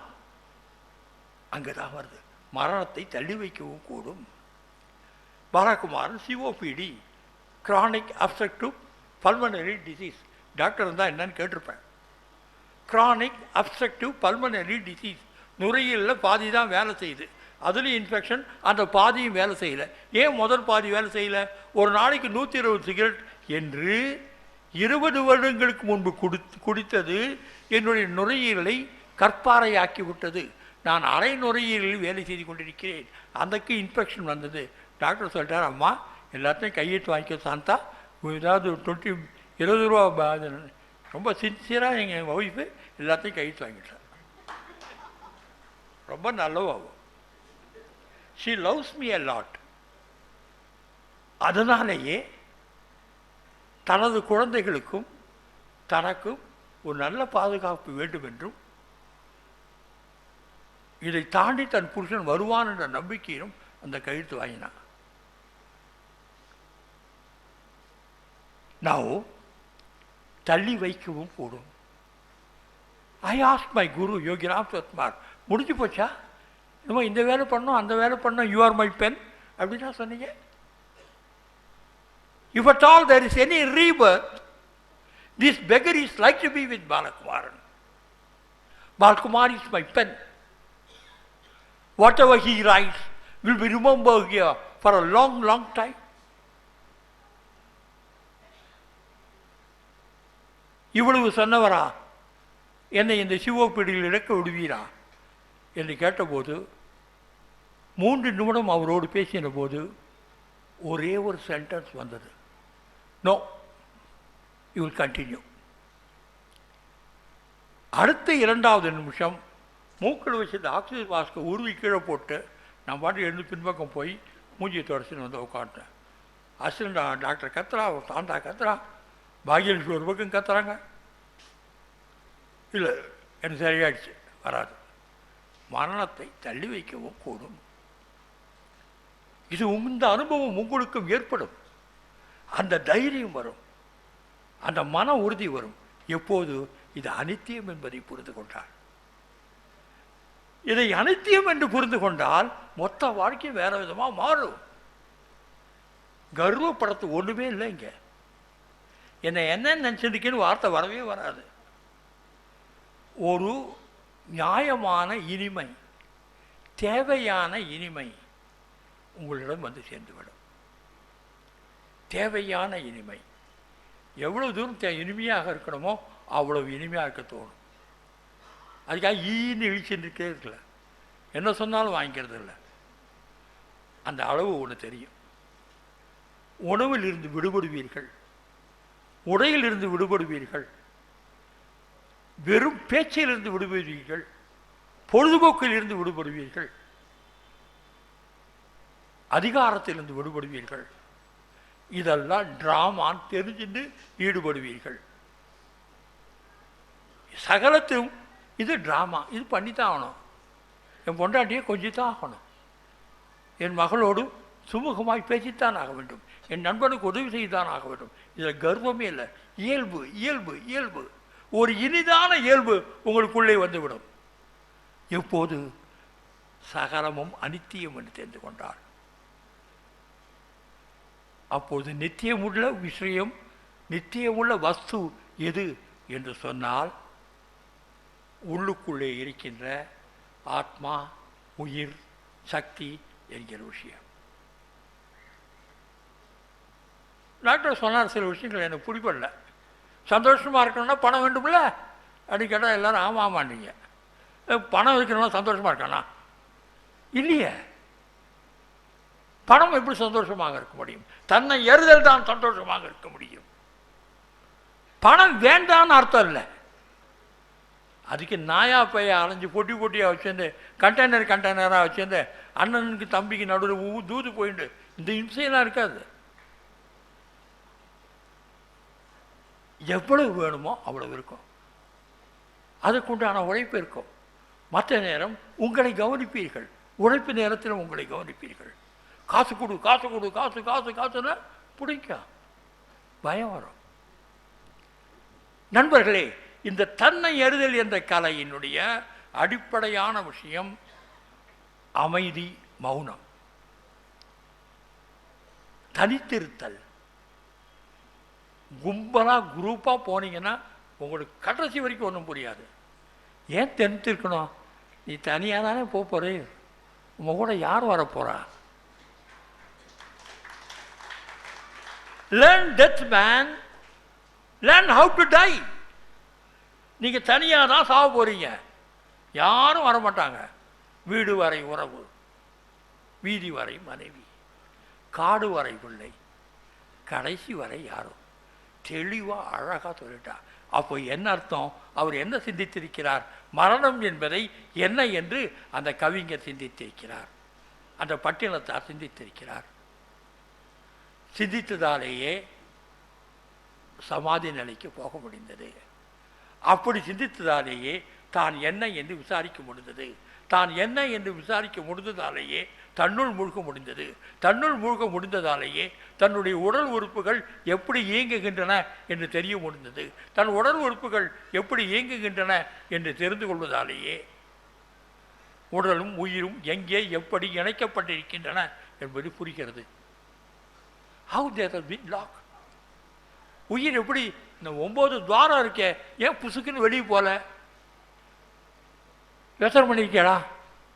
அங்குதான் வருது, மரணத்தை தள்ளி வைக்கவும் கூடும். Balakumaran COPD, chronic obstructive pulmonary disease. Doctor இருந்தால் என்னன்னு கேட்டிருப்பேன். கிரானிக் அப்ஸ்ட்ரக்டிவ் பல்மனரி டிசீஸ், நுரையீரலில் பாதி தான் வேலை செய்யுது, அதுலேயும் இன்ஃபெக்ஷன், அந்த பாதியும் வேலை செய்யலை. ஏன் முதல் பாதி வேலை செய்யலை? ஒரு நாளைக்கு 120 சிகரெட் என்று 20 வருடங்களுக்கு முன்பு குடித்தது என்னுடைய நுரையீரலை கற்பாறையாக்கி விட்டது. நான் அரை நுரையீரலில் வேலை செய்து கொண்டிருக்கிறேன். அந்தக்கு இன்ஃபெக்ஷன் வந்தது. டாக்டர் சொல்லிட்டார், அம்மா எல்லாத்தையும் கையெழுத்து வாங்கிக்க சாந்தா, ஏதாவது 20 ரூபா. ரொம்ப சின்சியராக எங்கள் ஒய்ஃபு எல்லாத்தையும் கையெழுத்து வாங்கிட்டார். ரொம்ப நல்லவாகும். She loves me a lot. அதனாலேயே தனது குழந்தைகளுக்கும் தனக்கும் ஒரு நல்ல பாதுகாப்பு வேண்டும் என்றும், இதை தாண்டி தன் புருஷன் வருவான் என்ற நம்பிக்கையிலும் அந்த கையெழுத்து வாங்கினான். நான் தள்ளி வைக்கவும் கூடும். ஐ ஆஸ்க் மை குரு யோகிராம் சத்மார், முடிஞ்சு போச்சா? இன்னும் இந்த வேலை பண்ணோம், அந்த வேலை பண்ணோம், யூ ஆர் மை பென் அப்படின்னா சொன்னீங்க. If at all there is any rebirth, this beggar is like to be with Balakumaran. Balakumar is my pen. Whatever he writes will be remembered here for a long, long time. இவ்வளவு சொன்னவரா என்னை இந்த சிவோப்பிடியில் இறக்க விடுவீரா? என்று கேட்டபோது 3 நிமிடம் அவரோடு பேசின போது ஒரே ஒரு சென்டென்ஸ் வந்தது, நோ யூ வில் கண்டினியூ. அடுத்த 2வது நிமிஷம் மூக்கில் வச்சு ஆக்சிஜன் மாஸ்கை உருவி கீழே போட்டு நான் பாட்டு எழுந்து பின்பக்கம் போய் மூஞ்சியை தொடச்சின்னு வந்து உட்காந்துட்டேன். அசிஸ்டன்ட் டாக்டர் கத்துறா, தாண்டா கத்துறா, பாகியலட்சுமி ஒரு பக்கம் கத்துறாங்க. இல்லை எனக்கு சரியாயிடுச்சு, வராது. மரணத்தை தள்ளி வைக்கவும் கூடும். இது இந்த அனுபவம் உங்களுக்கும் ஏற்படும். அந்த தைரியம் வரும், அந்த மன உறுதி வரும். எப்போது இது அனித்தியம் என்பதை புரிந்து கொண்டால். இதை அனித்தியம் என்று புரிந்து கொண்டால் மொத்த வாழ்க்கை வேற விதமாக மாறும். கர்வப்படத்து ஒன்றுமே இல்லை. இங்க என்ன நினச்சிருக்கேன்னு வார்த்தை வரவே வராது. ஒரு நியாயமான இனிமை, தேவையான இனிமை உங்களிடம் வந்து சேர்ந்துவிடும். தேவையான இனிமை எவ்வளவு தூரம் இனிமையாக இருக்கணுமோ அவ்வளவு இனிமையாக இருக்க தோணும். அதுக்காக ஈன்னு இழிச்சுருக்கே இருக்கல, என்ன சொன்னாலும் வாங்கிக்கிறது இல்லை. அந்த அளவு ஒன்று தெரியும். உணவில் இருந்து விடுபடுவீர்கள், உடையில் இருந்து விடுபடுவீர்கள், வெறும் பேச்சிலிருந்து விடுபடுவீர்கள், பொழுதுபோக்கில் இருந்து விடுபடுவீர்கள், அதிகாரத்திலிருந்து விடுபடுவீர்கள். இதெல்லாம் டிராமான்னு தெரிஞ்சுட்டு ஈடுபடுவீர்கள். சகலத்தும் இது டிராமா, இது பண்ணித்தான் ஆகணும். என் பொண்டாட்டியை கொஞ்சித்தான் ஆகணும். என் மகளோடு சுமூகமாய் பேசித்தான் ஆக வேண்டும். என் நண்பனுக்கு உதவி செய்துதான் ஆக வேண்டும். இதில் கர்வமே இல்லை. இயல்பு இயல்பு இயல்பு, ஒரு இனிதான இயல்பு உங்களுக்குள்ளே வந்துவிடும். எப்போது சகலமும் அனித்தியம் என்று தெரிந்து கொண்டார், அப்போது நித்தியமுள்ள விஷயம், நித்தியமுள்ள வஸ்து எது என்று சொன்னால் உள்ளுக்குள்ளே இருக்கின்ற ஆத்மா, உயிர், சக்தி என்கிற விஷயம். டாக்டர் சொன்னார் சில விஷயங்கள் எனக்கு பிடிப்படல. சந்தோஷமாக இருக்கணும்னா பணம் வேண்டும்ல அப்படின்னு கேட்டால் எல்லோரும் ஆமாம் ஆமாண்டீங்க. பணம் வைக்கணும்னா சந்தோஷமாக இருக்கானா? இல்லையே. பணம் எப்படி சந்தோஷமாக இருக்க முடியும்? தன்னை எறுதல் தான் சந்தோஷமாக இருக்க முடியும். பணம் வேண்டான்னு அர்த்தம் இல்லை. அதுக்கு நாயா பைய அலைஞ்சு பொட்டி பொட்டியாக வச்சுருந்து கண்டெய்னராக வச்சுருந்து அண்ணனுக்கு தம்பிக்கு நடுவில் தூது போயிட்டு இந்த இம்சையெல்லாம் இருக்காது. எவ்வளவு வேணுமோ அவ்வளவு இருக்கும், அதுக்குண்டான உழைப்பு இருக்கும். மற்ற நேரம் உங்களை கவனிப்பீர்கள், உழைப்பு நேரத்தில் உங்களை கவனிப்பீர்கள். காசு கொடு காசு கொடு காசு காசு காசுன்னா பிடிக்கும், பயம் வரும். நண்பர்களே, இந்த தன்னை அறிதல் என்ற கலையினுடைய அடிப்படையான விஷயம் அமைதி, மௌனம், தனித்திருத்தல். கும்பலாக குரூப்பாக போனீங்கன்னா உங்களுக்கு கடைசி வரைக்கும் ஒன்றும் புரியாது. ஏன் தனித்திருக்கணும்? நீ தனியாக தானே போகிற, உங்க கூட யார் வரப்போறா? Learn death, man. Learn how to die. நீங்கள் தனியாக தான் சாக போகிறீங்க, யாரும் வரமாட்டாங்க. வீடு வரை உறவு, வீதி வரை மனைவி, காடு வரை பிள்ளை, கடைசி வரை யாரும். தெளிவாக அழகாக சொல்லிட்டா. அப்போ என்ன அர்த்தம்? அவர் என்ன சிந்தித்திருக்கிறார்? மரணம் என்பதை என்ன என்று அந்த கவிஞர் சிந்தித்திருக்கிறார், அந்த பட்டினத்தார் சிந்தித்திருக்கிறார். சிந்தித்ததாலேயே சமாதி நிலைக்கு போக முடிந்தது. அப்படி சிந்தித்ததாலேயே தான் என்ன என்று விசாரிக்க முடிந்தது. தான் என்ன என்று விசாரிக்க முடிந்ததாலேயே தன்னுள் மூழ்க முடிந்தது. தன்னுள் மூழ்க முடிந்ததாலேயே தன்னுடைய உடல் உறுப்புகள் எப்படி இயங்குகின்றன என்று தெரிய முடிந்தது. தன் உடல் உறுப்புகள் எப்படி இயங்குகின்றன என்று தெரிந்து கொள்வதாலேயே உடலும் உயிரும் எங்கே எப்படி இணைக்கப்பட்டிருக்கின்றன என்பது புரிகிறது. How there has been lock. உயிர் எப்படி இந்த 9 துவாரம் இருக்கே, ஏன் புசுக்குன்னு வெளியே போல? யோசனை பண்ணியிருக்கேடா,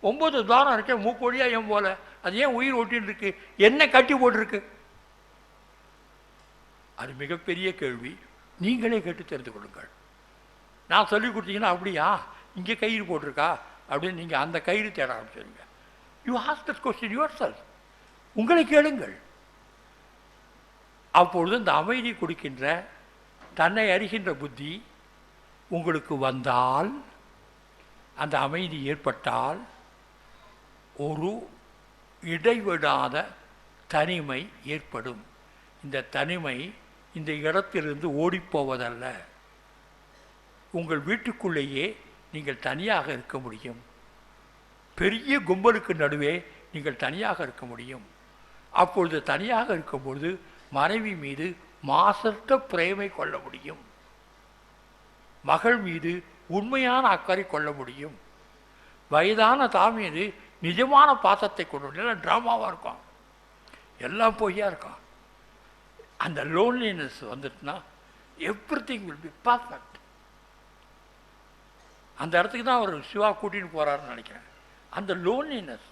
9 துவாரம் இருக்கே, மூக்கொழியாக ஏன் போல? அது ஏன் உயிர் ஒட்டின்னு இருக்கு? என்ன கட்டி போட்டிருக்கு? அது மிகப்பெரிய கேள்வி. நீங்களே கேட்டு தெரிந்து கொள்ளுங்கள். நான் சொல்லி கொடுத்தீங்கன்னா அப்படியா, இங்கே கயிறு போட்டிருக்கா, அப்படின்னு நீங்கள் அந்த கயிறு தேட ஆரம்பிச்சிருங்க. You ask that question your self. உங்களை கேளுங்கள். அப்பொழுது இந்த அமைதி கொடுக்கின்ற தன்னை அறிகின்ற புத்தி உங்களுக்கு வந்தால், அந்த அமைதி ஏற்பட்டால், ஒரு இடைவிடாத தனிமை ஏற்படும். இந்த தனிமை இந்த இடத்திலிருந்து ஓடிப்போவதல்ல. உங்கள் வீட்டுக்குள்ளேயே நீங்கள் தனியாக இருக்க முடியும். பெரிய கும்பலுக்கு நடுவே நீங்கள் தனியாக இருக்க முடியும். அப்பொழுது தனியாக இருக்கும்பொழுது மனைவி மீது மாசற்ற பிரேமை கொள்ள முடியும். மகள் மீது உண்மையான அக்கறை கொள்ள முடியும். வயதான தாய் மீது நிஜமான பாசத்தை கொண்டு முடியும். ட்ராமாவாக இருக்கும், எல்லாம் பொய்யா இருக்கும். அந்த லோன்லினஸ் வந்துட்டுனா எவ்ரிதிங் வில் பி பர்ஃபெக்ட். அந்த இடத்துக்கு தான் அவர் சிவா கூட்டின்னு போகிறாருன்னு நினைக்கிறேன். அந்த லோன்லினஸ்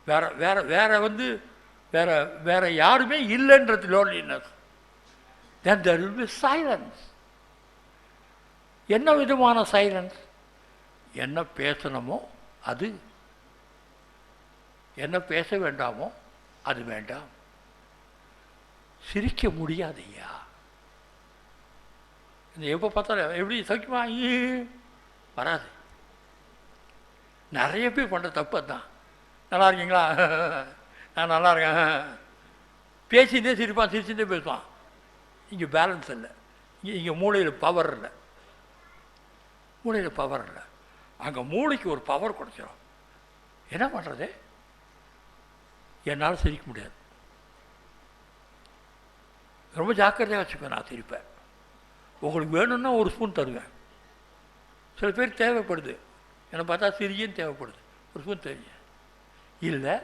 வேற வேற வேற வந்து வேற வேற யாருமே இல்லைன்றது loneliness. Then there will be silence. என்ன விதமான சைலன்ஸ்? என்ன பேசணுமோ அது, என்ன பேச வேண்டாமோ அது வேண்டாம். சிரிக்க முடியாது ஐயா. இந்த எப்போ பார்த்தாலும் எப்படி சௌக்கியமா வராது. நிறைய பேர் பண்ணுற தப்பு தான். நல்லா இருக்கீங்களா? நான் நல்லா இருக்கேன். பேசிகிட்டே சிரிப்பான், சிரிச்சுட்டே பேசுவான். இங்கே பேலன்ஸ் இல்லை. இங்கே மூளையில் பவர் இல்லை. மூளையில் பவர் இல்லை. அங்கே மூளைக்கு ஒரு பவர் கொடுத்துரும். என்ன பண்ணுறது? என்னால் சிரிக்க முடியாது. ரொம்ப ஜாக்கிரதையாக வச்சுக்குவேன். நான் சிரிப்பேன். உங்களுக்கு வேணும்னா ஒரு ஸ்பூன் தருவேன். சில பேர் தேவைப்படுது, என்னை பார்த்தா சிரியும் தேவைப்படுது, ஒரு ஸ்பூன் தருவீங்க. இல்லை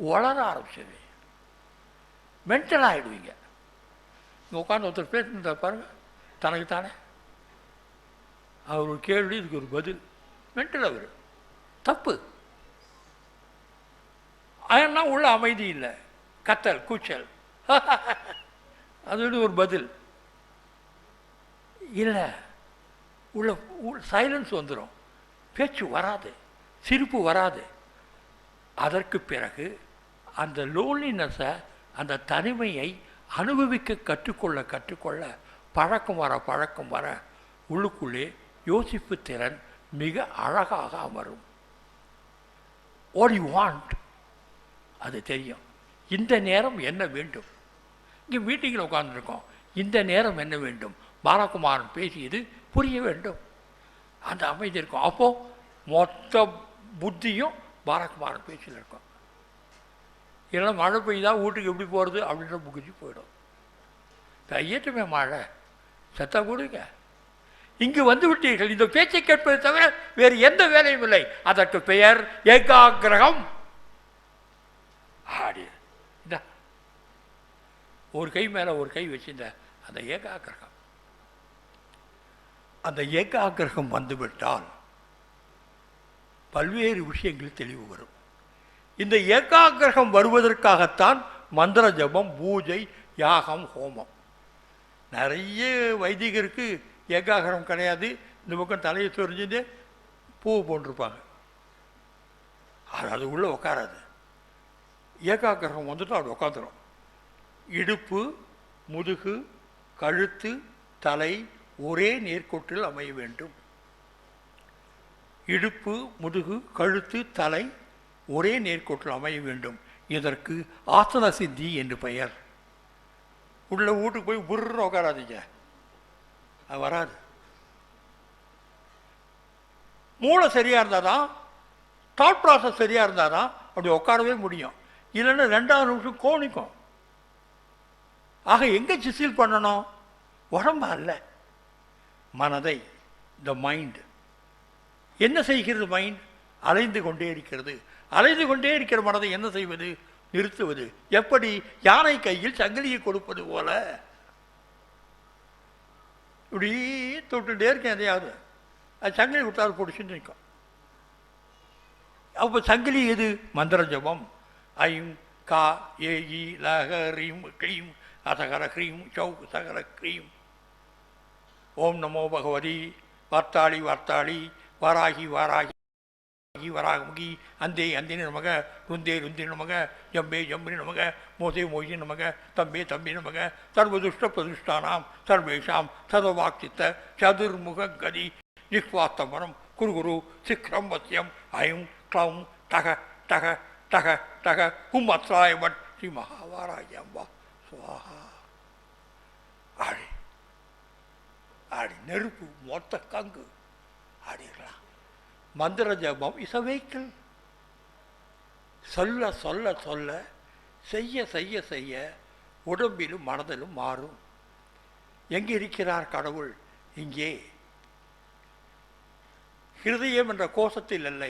வளர ஆரம்பிச்சிடுவீங்க, மென்டல் ஆகிடுவீங்க. இங்கே உட்காந்து ஒருத்தர் பேசுகிறத பாருங்கள், தனக்கு தானே அவர் ஒரு கேள்வி, இதுக்கு ஒரு பதில். மென்டல் அவர் தப்பு. ஏன்னா உள்ள அமைதி இல்லை, கத்தல் கூச்சல், அது ஒரு பதில் இல்லை. உள்ள சைலன்ஸ் வந்துடும், பேச்சு வராது, சிரிப்பு வராது. அதற்கு பிறகு அந்த லோன்லினஸை, அந்த தனிமையை அனுபவிக்க கற்றுக்கொள்ள பழக்கம் வர உள்ளுக்குள்ளே யோசிப்பு திறன் மிக அழகாக அமரும். வாட் யூ வாண்ட் அது தெரியும். இந்த நேரம் என்ன வேண்டும்? இங்கே மீட்டிங்கில் உட்கார்ந்துருக்கோம், இந்த நேரம் என்ன வேண்டும்? பாலகுமாரன் பேசியது புரிய வேண்டும். அந்த அமைதி இருக்கும். அப்போது மொத்த புத்தியும் பாலகுமாரன் பேச்சில் இருக்கும். இல்லைன்னா மழை பெய்தா வீட்டுக்கு எப்படி போகிறது அப்படின்ற புகிச்சு போயிடும். கையேற்றுமே மழை செத்தா கொடுங்க. இங்கு வந்து விட்டீர்கள், இந்த பேச்சை கேட்பதை தவிர வேறு எந்த வேலையும் இல்லை. அதற்கு பெயர் ஏகாகிரகம். ஆடி இந்த ஒரு கை மேலே ஒரு கை வச்சிருந்த அந்த ஏகாகிரகம். அந்த ஏகாகிரகம் வந்துவிட்டால் பல்வேறு விஷயங்கள் தெளிவு வரும். இந்த ஏகாகிரகம் வருவதற்காகத்தான் மந்திர ஜபம், பூஜை, யாகம், ஹோமம். நிறைய வைதிகருக்கு ஏகாகிரம் கிடையாது. இந்த பக்கம் தலையை சொரிஞ்சுட்டு பூவை போட்டிருப்பாங்க, அது உள்ளே உட்காராது. ஏகாகிரகம் வந்துட்டு அப்படி உட்காந்துரும். இடுப்பு, முதுகு, கழுத்து, தலை ஒரே நேர்கோட்டில் அமைய வேண்டும். இடுப்பு, முதுகு, கழுத்து, தலை ஒரே நேர்கோட்டில் அமைய வேண்டும். இதற்கு ஆசன சித்தி என்று பெயர். உள்ள வீட்டுக்கு போய் புர்ற உட்காராதீங்க, அது வராது. மூளை சரியாக இருந்தால் தான், தாட் ப்ராசஸ் சரியாக இருந்தால் தான் அப்படி உட்காரவே முடியும். இல்லைன்னா 2வது நிமிஷம் கோணிக்கும். ஆக எங்கே சிசில் பண்ணணும்? உடம்பு அல்ல, மனதை. த மைண்ட் என்ன செய்கிறது? மைண்ட் அலைந்து கொண்டே இருக்கிறது. அலைந்து கொண்டே இருக்கிற மனதை என்ன செய்வது? நிறுத்துவது. எப்படி? யானை கையில் சங்கிலியை கொடுப்பது போல இப்படி தொட்டுட்டே இருக்கேன். எதையாவது அது சங்கிலி கொடுத்தாலும் பிடிச்சுன்னு நிற்கும். அப்போ சங்கிலி எது? மந்திர ஜபம். ஐம் கா ஏ இ லக ரீம் க்ளீம் அசகர க்ரீம் சௌக் சகர க்ரீம். ஓம் நமோ பகவதி. வார்த்தாளி வாராகி வாராகி. வராகமுகி அந்தே அந்தேனி நமக ருந்தே ருந்தே நமக ஜம்பே ஜம்பினி நமக மோசே மோசி நமக தம்பே தம்பி நமக சர்வதுஷ்ட பிரதிஷ்டானாம் சர்வேஷாம் சர்வவாக்சித்த சதுர்முக கதி நிஸ்வாஸ்தமனம் குரு சிக்ரம் வசியம் ஐம் க்ளம் டக டக டக டக ஹும் அத்ராயவன் ஸ்ரீ மகாவாராயம்பா சுவாஹா. ஆடி ஆடி நெருப்பு மொத்த கங்கு ஆடிடலாம். மந்திர ஜபம் இஸ் அ வெஹிக்கிள். சொல்ல சொல்ல சொல்ல செய்ய செய்ய செய்ய உடம்பிலும் மனதிலும் மாறும். எங்கே இருக்கிறார் கடவுள்? இங்கே ஹிருதயம் என்ற கோஷத்தில் அல்ல,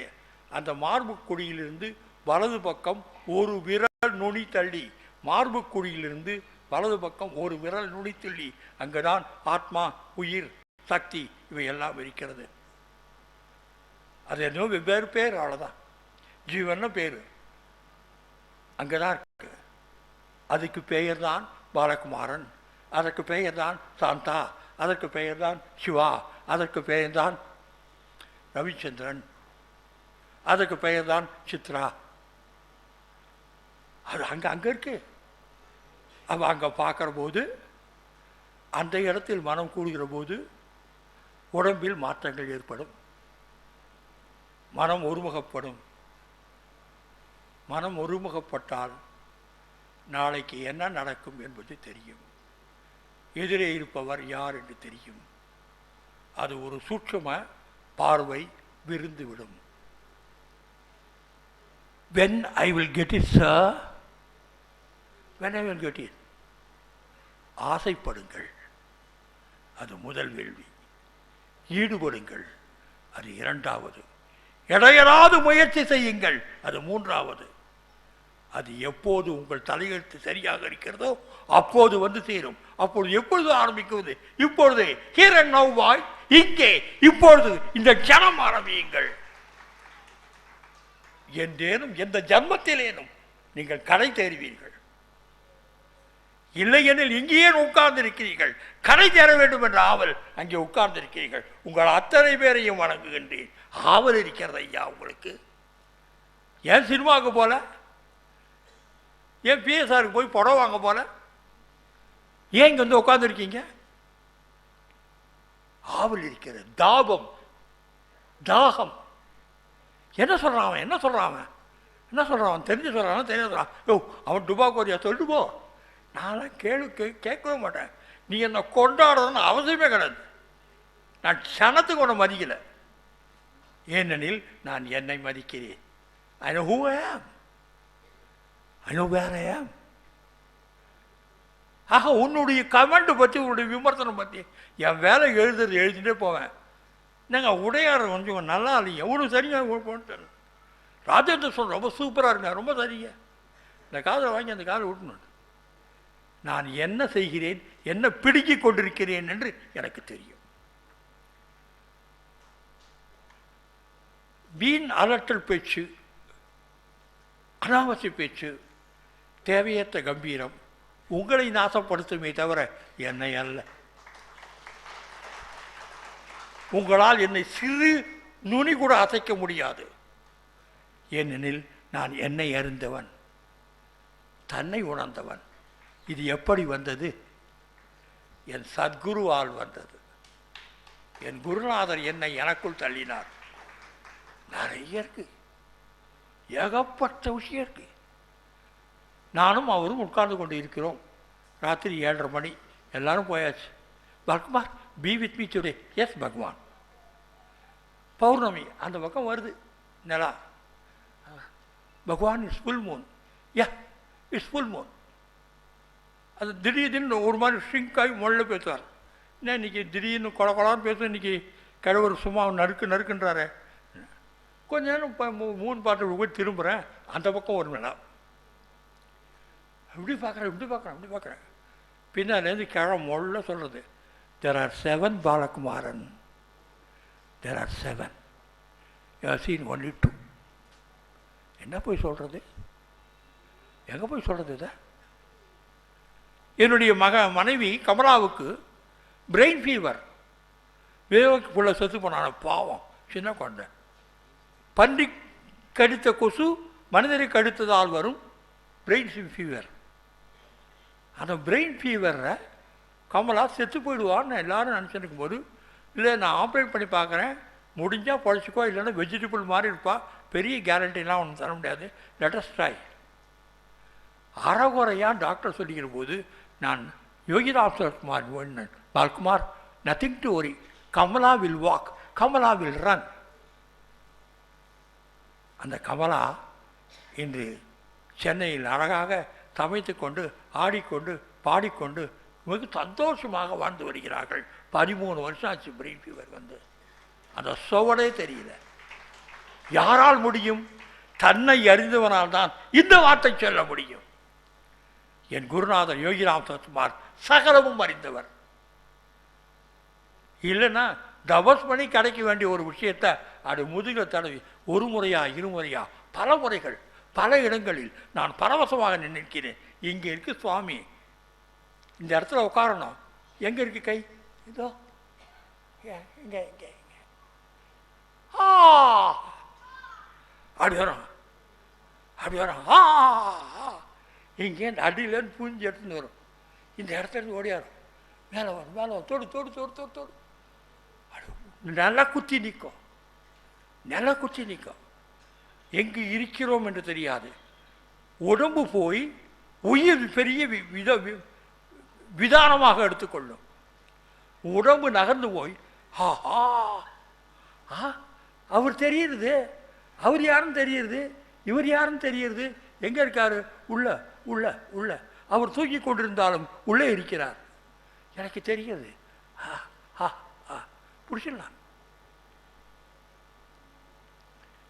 அந்த மார்பு குழியிலிருந்து வலது பக்கம் ஒரு விரல் நுனி தள்ளி, மார்பு குழியிலிருந்து வலது பக்கம் ஒரு விரல் நுனி தள்ளி, அங்குதான் ஆத்மா, உயிர், சக்தி இவையெல்லாம் இருக்கிறது. அது என்ன வெவ்வேறு பேர், அவ்வளோதான். ஜீவன் பேர் அங்கேதான் இருக்கு. அதுக்கு பெயர் தான் பாலகுமாரன், அதற்கு பெயர் தான் சாந்தா, அதற்கு பெயர் தான் சிவா, அதற்கு பெயர் தான் ரவிச்சந்திரன், அதற்கு பெயர் தான் சித்ரா. அது அங்கே அங்கே இருக்கு. அவள் அங்கே பார்க்குற போது, அந்த இடத்தில் மனம் கூடுகிற போது உடம்பில் மாற்றங்கள் ஏற்படும். மனம் ஒருமுகப்படும். மனம் ஒருமுகப்பட்டால் நாளைக்கு என்ன நடக்கும் என்பது தெரியும். எதிரே இருப்பவர் யார் என்று தெரியும். அது ஒரு சூட்சும பார்வை விருந்துவிடும். When I will get it, sir? When I will get it? ஆசைப்படுங்கள், அது முதல் வேள்வி. ஈடுபடுங்கள், அது இரண்டாவது. இடையறாது முயற்சி செய்யுங்கள், அது மூன்றாவது. அது எப்போது உங்கள் தலையெழுத்து சரியாக இருக்கிறதோ அப்போது வந்து சேரும். அப்போது எப்பொழுது ஆரம்பிக்குவது? இப்பொழுதே. ஹியர் அண்ட் நவ் பாய், இங்கே இப்பொழுது இந்த க்ஷணம் ஆரம்பியுங்கள். என்றேனும் எந்த ஜன்மத்திலேனும் நீங்கள் கடை தேறுவீர்கள். இல்லையெனில் இங்கேயே உட்கார்ந்திருக்கிறீர்கள். கடை தேர வேண்டும் என்ற ஆவல் அங்கே உட்கார்ந்திருக்கிறீர்கள். உங்கள் அத்தனை பேரையும் வணங்குகின்றேன். ஆவல் இருக்கிறது ஐயா உங்களுக்கு. ஏன் சினிமாவுக்கு போல? ஏன் பிஎஸ்ஆருக்கு போய் புடவை வாங்க போல? ஏன் இங்கே வந்து உட்கார்ந்துருக்கீங்க? ஆவல் இருக்கிறது. தாபம், தாகம். என்ன சொல்கிறான் அவன்? என்ன சொல்கிறான் அவன்? என்ன சொல்கிறான் அவன்? தெரிஞ்சு சொல்கிறான், தெரிஞ்சு சொல்கிறான். யோ, அவன் டுபா கோரியா சொல்லிட்டு போ. நான்லாம் கேட்கவே மாட்டேன். நீ என்னை கொண்டாடுறதுன்னு அவசியமே கிடையாது. நான் க்ஷணத்துக்கு உன்னை மதிக்கலை. ஏனெனில் நான் என்னை மதிக்கிறேன். I know who I am. I know where I am. ஆக உன்னுடைய கமெண்ட் பற்றி, உன்னுடைய விமர்சனம் பற்றி, என் வேலை எழுதிட்டே போவேன். நாங்கள் உடையார் கொஞ்சம் நல்லா இல்லைங்க, எவ்வளோ சரிங்க போட்டு ராஜேந்திர சொல் ரொம்ப சூப்பராக இருங்க, ரொம்ப சரிங்க. இந்த காதில் வாங்கி அந்த காதை விட்டுணும். நான் என்ன செய்கிறேன், என்ன பிடுங்கிக் கொண்டிருக்கிறேன் என்று எனக்கு தெரியும். வீண் அலட்டல் பேச்சு, அனாவசிய பேச்சு, தேவையற்ற கம்பீரம் உங்களை நாசப்படுத்துமே தவிர என்னை அல்ல. உங்களால் என்னை சிறு நுனி கூட அசைக்க முடியாது. ஏனெனில் நான் என்னை அறிந்தவன், தன்னை உணர்ந்தவன். இது எப்படி வந்தது? என் சத்குருவால் வந்தது. என் குருநாதர் என்னை எனக்குள் தள்ளினார். நிறைய இருக்கு, ஏகப்பட்ட விஷயம் இருக்கு. நானும் அவரும் உட்கார்ந்து கொண்டு இருக்கிறோம். ராத்திரி 7:30 மணி, எல்லாரும் போயாச்சு. Bhagavan be with me today. Yes Bhagavan. பௌர்ணமி அந்த பக்கம் வருது நிலா. Bhagavan it's full moon. Yeah, it's full moon. அது திடீர்னு ஒரு மாதிரி ஷ்ரிங்காகி முள்ள பேசுவார். என்ன இன்றைக்கி திடீர்னு கொலான்னு பேசும். இன்றைக்கி கடவுள் சும்மா நறுக்குன்றாரு. கொஞ்ச நேரம் மூணு பாட்டு போய் திரும்புகிறேன், அந்த பக்கம் ஒரு நிலா. இப்படி பார்க்குறேன். பின்னாலேருந்து கிழமை முள்ள சொல்கிறது, there are 7 Balakumaran. there are 7. you have seen only 2. என்ன போய் சொல்கிறது? எங்கே போய் சொல்கிறது இதை? என்னுடைய மனைவி கமலாவுக்கு பிரெயின் ஃபீவர். விவேக்கு புள்ள செத்து போனான, பாவம், சின்ன குழந்தை. பன்றி கடித்த கொசு மனிதரை கடித்ததால் வரும் பிரெயின் ஃபீவர். அந்த பிரெயின் ஃபீவரை கமலா செத்து போயிடுவான்னு எல்லாரும் நினச்சிருக்கும் போது, இல்லை நான் ஆப்ரேட் பண்ணி பார்க்குறேன், முடிஞ்சால் பொழைச்சிக்கோ, இல்லைன்னா வெஜிடபிள் மாதிரி இருப்பா, பெரிய கேரண்டிலாம் ஒன்றும் தர முடியாது, லெட்டஸ் ட்ரை. அறகுறையாக டாக்டர் சொல்லிக்கிற போது நான் Yogiram Sarathkumar Palkumar, nothing to worry, Kamala will walk, Kamala will run. அந்த கமலா இன்று சென்னையில் அழகாக சமைத்து கொண்டு ஆடிக்கொண்டு பாடிக்கொண்டு மிக சந்தோஷமாக வாழ்ந்து வருகிறார்கள். 13 வருஷம் ஆச்சு பிரெயின் ஃபீவர் வந்து. அந்த சுவடே தெரியல. யாரால் முடியும்? தன்னை அறிந்தவனால் தான் இந்த வார்த்தை சொல்ல முடியும். என் குருநாதர் யோகிராம் சரத்குமார் சகலமும் அறிந்தவர். இல்லைன்னா தபஸ் பண்ணி கிடைக்க வேண்டிய ஒரு விஷயத்தை அது முதுக தடவி ஒரு முறையா இருமுறையா பல முறைகள் பல இடங்களில் நான் பரவசமாக நிற்கிறேன். இங்கே இருக்கு சுவாமி, இந்த இடத்துல உட்காரணும், எங்கே இருக்கு கை? இதோ இங்கே இங்கே இங்கே. அப்படி வரும் அப்படி வரும். இங்கே அடியிலேருந்து பூஞ்சி எடுத்துன்னு வரும், இந்த இடத்துல ஓடியாரும், மேலே வரும் மேலே வரும், தொடு தொடு தொடு தொடு தொடு, நல்லா குத்தி நிற்கும், நல்லா குத்தி நிற்கும். எங்கு இருக்கிறோம் என்று தெரியாது. உடம்பு போய் உயிர் பெரிய விதானமாக எடுத்துக்கொள்ளும். உடம்பு நகர்ந்து போய் அவர் தெரியுது, அவர் யாரும் தெரியுது, இவர் யாரும் தெரியுது, எங்கே இருக்காரு? உள்ள உள்ள உள்ள அவர் தூக்கி கொண்டிருந்தாலும் உள்ளே இருக்கிறார், எனக்கு தெரியுது. பிடிச்சிடலாம்.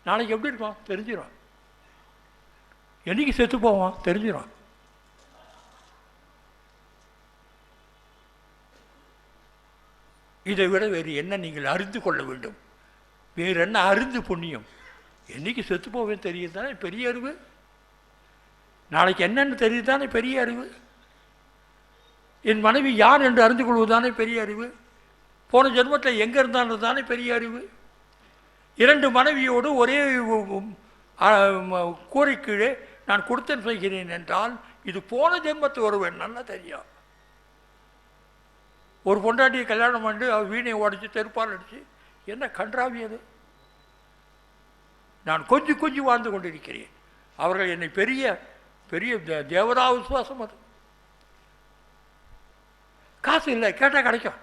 நாளைக்கு எப்படி இருக்கும் தெரிஞ்சிடும். என்னைக்கு செத்து போவோம் தெரிஞ்சிடும். இதை விட வேறு என்ன நீங்கள் அறிந்து கொள்ள வேண்டும்? வேறு என்ன அறிந்து புண்ணியம்? என்னைக்கு செத்து போவேன் தெரியுது தானே பெரிய அறிவு. நாளைக்கு என்னென்னு தெரியுது தானே பெரிய அறிவு. என் மனைவி யார் என்று அறிந்து கொள்வதுதானே பெரிய அறிவு. போன ஜென்மத்தில் எங்கே இருந்தான்னு தானே பெரிய அறிவு. 2 மனைவியோடு ஒரே கூரை கீழே நான் கொடுத்தன் செய்கிறேன் என்றால் இது போன ஜென்மத்து ஒருவன் நல்லா தெரியும். ஒரு பொண்டாட்டியை கல்யாணம் பண்ணி அவர் வீணை உடைச்சி தெருப்பால் அடிச்சு என்ன கன்றாவியது. நான் கொஞ்சம் கொஞ்சம் வாழ்ந்து கொண்டிருக்கிறேன். அவர்கள் என்னை பெரிய பெரிய தேவதா விசுவாசம். அது காசு இல்லை, கேட்டால் கிடைக்கும்.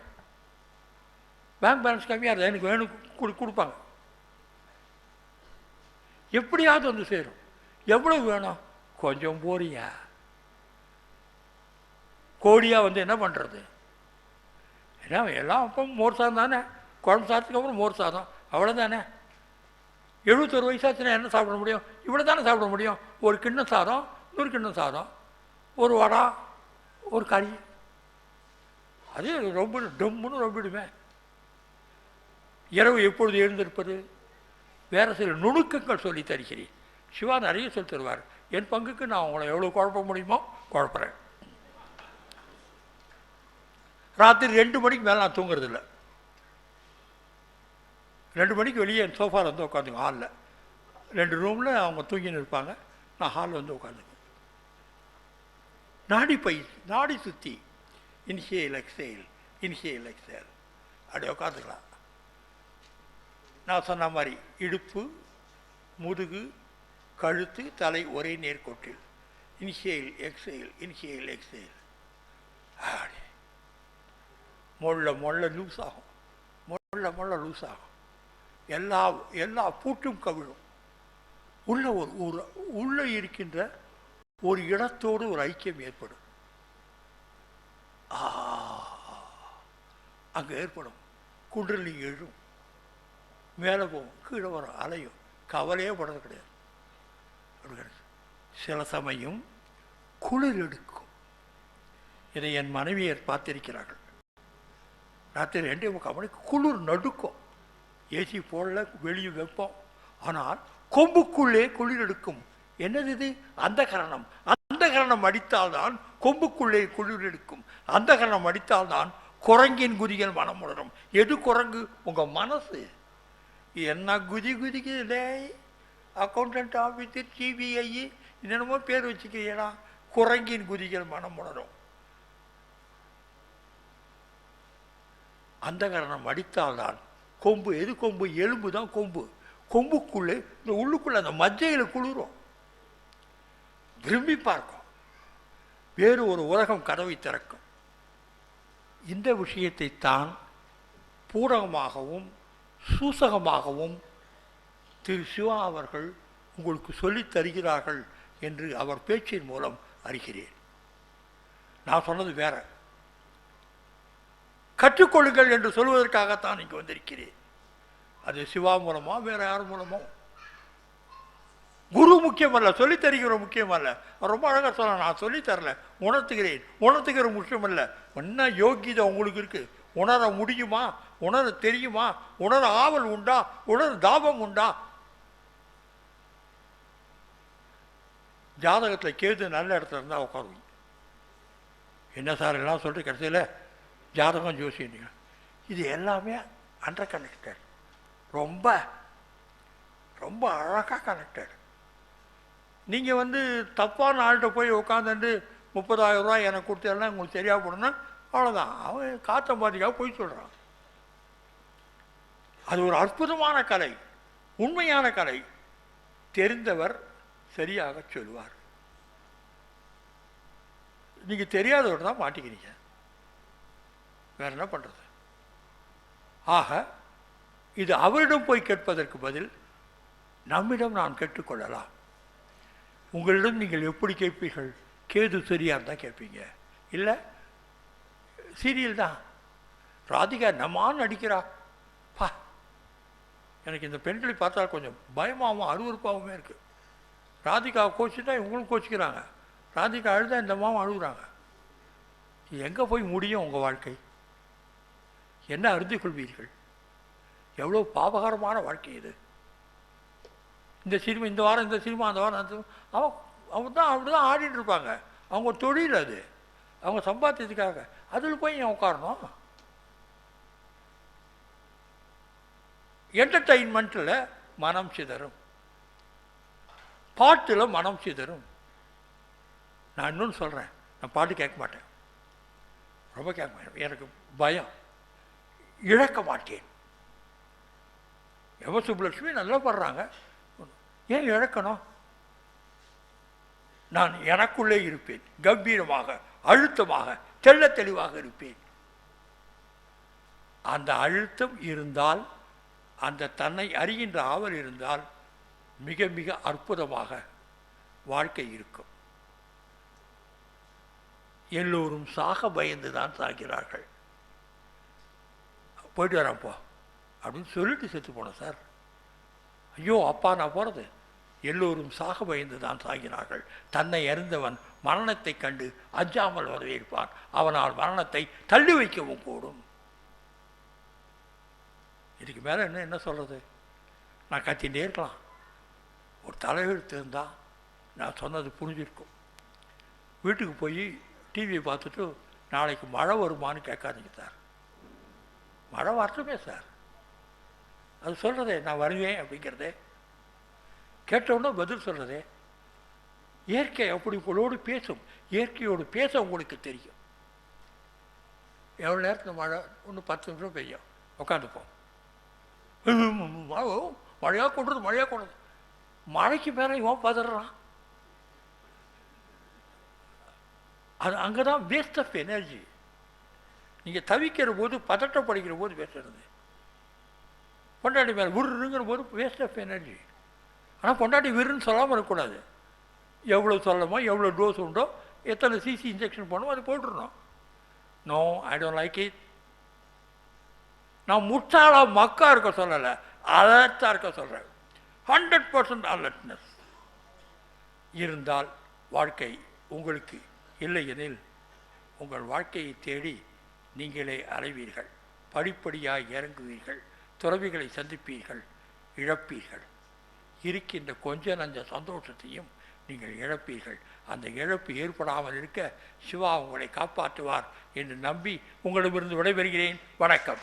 பேங்க் பேலன்ஸ் கம்மியாக இருந்தால் எனக்கு வேணும் கொடுப்பாங்க. எப்படியாவது வந்து சேரும். எவ்வளவு வேணும்? கொஞ்சம் போறியா கோடியாக வந்து என்ன பண்ணுறது? ஏன்னா எல்லாம் அப்போ மோர் சாதம் தானே, குழம்பு சாதத்துக்கு அப்புறம் மோர் சாதம், அவ்வளோதானே. 71 வயசாச்சுன்னா என்ன சாப்பிட முடியும்? இவ்வளோ தானே சாப்பிட முடியும். ஒரு கிண்ணம் சாதம், 100 கிண்ணம் சாதம், ஒரு வடை, ஒரு கறி, அது ரொம்ப டொம்முன்னு ரொம்பிடுமே. இரவு எப்பொழுது எழுந்திருப்பது? வேறு சில நுணுக்கங்கள் சொல்லி தருகிறேன். சிவா நிறைய சொல்லி தருவார். என் பங்குக்கு நான் உங்களை எவ்வளோ குழப்ப முடியுமோ குழப்புறேன். ராத்திரி 2 மணிக்கு மேலே நான் தூங்குறதில்லை. 2 மணிக்கு வெளியே என் சோஃபாவில் வந்து உட்காந்துங்க. ஹாலில் 2 ரூமில் அவங்க தூங்கின்னு இருப்பாங்க, நான் ஹாலில் வந்து உட்காந்துக்குவேன். நாடி பயிற்சி, நாடி சுற்றி, இன்ஹேல் எக்ஸேல் இன்ஹேல் எக்ஸேல், அப்படி உட்காந்துக்கலாம். நான் சொன்ன மாதிரி இடுப்பு, முதுகு, கழுத்து, தலை ஒரே நேர்கோட்டில். Inhale exhale inhale exhale. அப்படி மொள்ள லூஸ் ஆகும், மொள்ள லூஸ் ஆகும். எல்லா பூட்டும் கவிழும். உள்ள இருக்கின்ற ஒரு இடத்தோடு ஒரு ஐக்கியம் ஏற்படும். அங்கே ஏற்படும். குண்டலினி எழும், மேலே போகும், கீழே வரும், அலையும். கவலையே படுறது கிடையாது. சில சமயம் குளிர் எடுக்கும். இதை என் மனைவியர் பார்த்திருக்கிறார்கள். ராத்திரி 2:30 மணிக்கு குளிர் நடுக்கும். ஏசி போடல, வெளியே வைப்போம். ஆனால் கொம்புக்குள்ளே குளிர் எடுக்கும். என்னது இது? அந்த கரணம். அந்த கரணம் அடித்தால்தான் கொம்புக்குள்ளே குளிர் எடுக்கும். அந்த கரணம் அடித்தால்தான் குரங்கின் குதிகள் மனம் உணரும். எது குரங்கு? உங்கள் மனசு. என்ன குதிக்குதுலே, அக்கௌண்டன்ட் ஆஃபீஸர், சிபிஐ என்னென்னமோ பேர் வச்சுக்கிறீங்களா, குரங்கின் குதிக்கிற மனம் உணரும். அந்த காரணம் அடித்தால்தான் கொம்பு. எது கொம்பு? எலும்பு தான் கொம்பு. கொம்புக்குள்ளே இந்த உள்ளுக்குள்ளே அந்த மஜ்ஜையில் குளிரும், விரும்பி பார்க்கும், வேறு ஒரு உலகம் கதவை திறக்கும். இந்த விஷயத்தை தான் பூரகமாகவும் சூசகமாகவும் திரு சிவா அவர்கள் உங்களுக்கு சொல்லித் தருகிறார்கள் என்று அவர் பேச்சின் மூலம் அறிகிறேன். நான் சொன்னது வேற. கற்றுக்கொள்ளுங்கள் என்று சொல்வதற்காகத்தான் இங்கு வந்திருக்கிறேன். அது சிவா மூலமா வேற யார் மூலமோ. குரு முக்கியமல்ல, சொல்லித் தருகிற முக்கியமல்ல. ரொம்ப அழகாக சொல்ல, நான் சொல்லித் தரல, உணர்த்துகிறேன். உணர்த்துகிற முக்கியமல்ல. என்ன யோகிதை உங்களுக்கு இருக்கு? உணர முடியுமா? உணர தெரியுமா? உணர ஆவல் உண்டா? உணர தாபம் உண்டா? ஜாதகத்தில் கேது நல்ல இடத்துல இருந்தால் உட்காருவீங்க. என்ன சார் எல்லாம் சொல்லிட்டு கடைசியில் ஜாதகம் ஜோசியம், இது எல்லாமே அண்டர் கனெக்டட். ரொம்ப ரொம்ப அழகாக கனெக்டட். நீங்கள் தப்பான ஆள்கிட்ட போய் உட்காந்துட்டு 30,000 ரூபாய் எனக்கு கொடுத்தெல்லாம் உங்களுக்கு சரியாக போடணும்னா அவ்வளோதான். அவன் காத்தம்பாதிக்காக போய் சொல்கிறான். அது ஒரு அற்புதமான கலை, உண்மையான கலை. தெரிந்தவர் சரியாக சொல்வார். நீங்கள் தெரியாதவர் தான் மாட்டிக்கிறீங்க. வேற என்ன பண்ணுறது? ஆக இது அவரிடம் போய் கேட்பதற்கு பதில் நம்மிடம் நாம் கேட்டுக்கொள்ளலாம். உங்களிடம் நீங்கள் எப்படி கேட்பீர்கள்? கேது சரியாக இருந்தால் கேட்பீங்க. இல்லை சீரியல் தான், ராதிகா நம்மான்னு நடிக்கிறா, பா எனக்கு இந்த பெண்களை பார்த்தா கொஞ்சம் பயமாகவும் அருவறுப்பாகவுமே இருக்குது. ராதிகா கோச்சிட்டா இவங்களும் கோச்சிக்கிறாங்க, ராதிகா அழுதா இந்த மாவும் அழுகுறாங்க. எங்கே போய் முடியும் உங்கள் வாழ்க்கை? என்ன அறிந்து கொள்வீர்கள்? எவ்வளோ பாபகரமான வாழ்க்கை இது. இந்த சினிமா இந்த வாரம், இந்த சினிமா அந்த வாரம், அந்த அவங்க தான் அப்படி தான் ஆடிட்டு இருப்பாங்க. அவங்க தொழில் அது, அவங்க சம்பாத்தியத்துக்காக. அதில் போய் ஏன் உட்காரணும்? என்டர்டெயின்மெண்ட்டில் மனம் சிதறும், பாட்டில் மனம் சிதறும். நான் இன்னொன்று சொல்கிறேன், நான் பாட்டு கேட்க மாட்டேன், ரொம்ப கேட்க மாட்டேன். எனக்கு பயம், இழக்க மாட்டேன். எவ சுப்புலட்சுமி நல்லா பாடுறாங்க, ஏன் இழக்கணும்? நான் எனக்குள்ளே இருப்பேன், கம்பீரமாக, அழுத்தமாக, தெள்ள தெளிவாக இருப்பேன். அந்த அழுத்தம் இருந்தால், அந்த தன்னை அறிகின்ற ஆவல் இருந்தால் மிக மிக அற்புதமாக வாழ்க்கை இருக்கும். எல்லோரும் சாக பயந்து தான் சாகிறார்கள். போயிட்டு வரப்போ அப்படின்னு சொல்லிட்டு செத்து போனேன் சார். ஐயோ அப்பா நான் போகிறது. எல்லோரும் சாக பயந்து தான் சாகினார்கள். தன்னை அறிந்தவன் மரணத்தை கண்டு அஞ்சாமல் வரவேற்பான். அவனால் மரணத்தை தள்ளி வைக்கவும் கூடும். இதுக்கு மேலே என்ன சொல்கிறது? நான் கத்திகிட்டே இருக்கலாம். ஒரு தலையெழுத்து இருந்தால் நான் சொன்னது புரிஞ்சிருக்கும். வீட்டுக்கு போய் டிவியை பார்த்துட்டு நாளைக்கு மழை வருமானு கேட்காதீங்க சார். மழை வரட்டுமே சார், அது சொல்கிறதே நான் வருவேன் அப்படிங்கிறதே. கேட்டவுடனே பதில் சொல்கிறதே. இயற்கை அப்படி உங்களோடு பேசும். இயற்கையோடு பேச உங்களுக்கு தெரியும். எவ்வளோ நேரத்தில் மழை? ஒன்று 10 நிமிஷம் பெய்யும், உட்காந்துப்போம். மழையாக கொண்டுறது, மழையாக கொண்டுறது. மழைக்கு மேலே இவன் பதறான். அது அங்கே தான் வேஸ்ட் ஆஃப் எனர்ஜி. நீங்கள் தவிக்கிற போது, பதட்டப்படுகிற போது பேசுறது. பொண்டாட்டி மேலே விருங்கிற போது வேஸ்ட் ஆஃப் எனர்ஜி. ஆனால் பொண்டாட்டி விருன்னு சொல்லாமல் இருக்கக்கூடாது. எவ்வளோ சொல்லணுமோ, எவ்வளோ டோஸ் உண்டோ, எத்தனை சிசி இன்ஜெக்ஷன் பண்ணணுமோ அது போட்டுடணும். No, I don't like it. நான் முட்டாளாக மக்கா இருக்க சொல்லலை, அலர்ட்டாக இருக்க சொல்கிறேன். 100% அலர்ட்னஸ் இருந்தால் வாழ்க்கை உங்களுக்கு, இல்லை எனில் உங்கள் வாழ்க்கையை தேடி நீங்களே அலைவீர்கள். படிப்படியாக இறங்குவீர்கள், துறவிகளை சந்திப்பீர்கள், இழப்பீர்கள். இருக்கின்ற கொஞ்ச நஞ்ச சந்தோஷத்தையும் நீங்கள் இழப்பீர்கள். அந்த இழப்பு ஏற்படாமல் இருக்க சிவா உங்களை காப்பாற்றுவார் என்று நம்பி உங்களிடமிருந்து விடைபெறுகிறேன். வணக்கம்.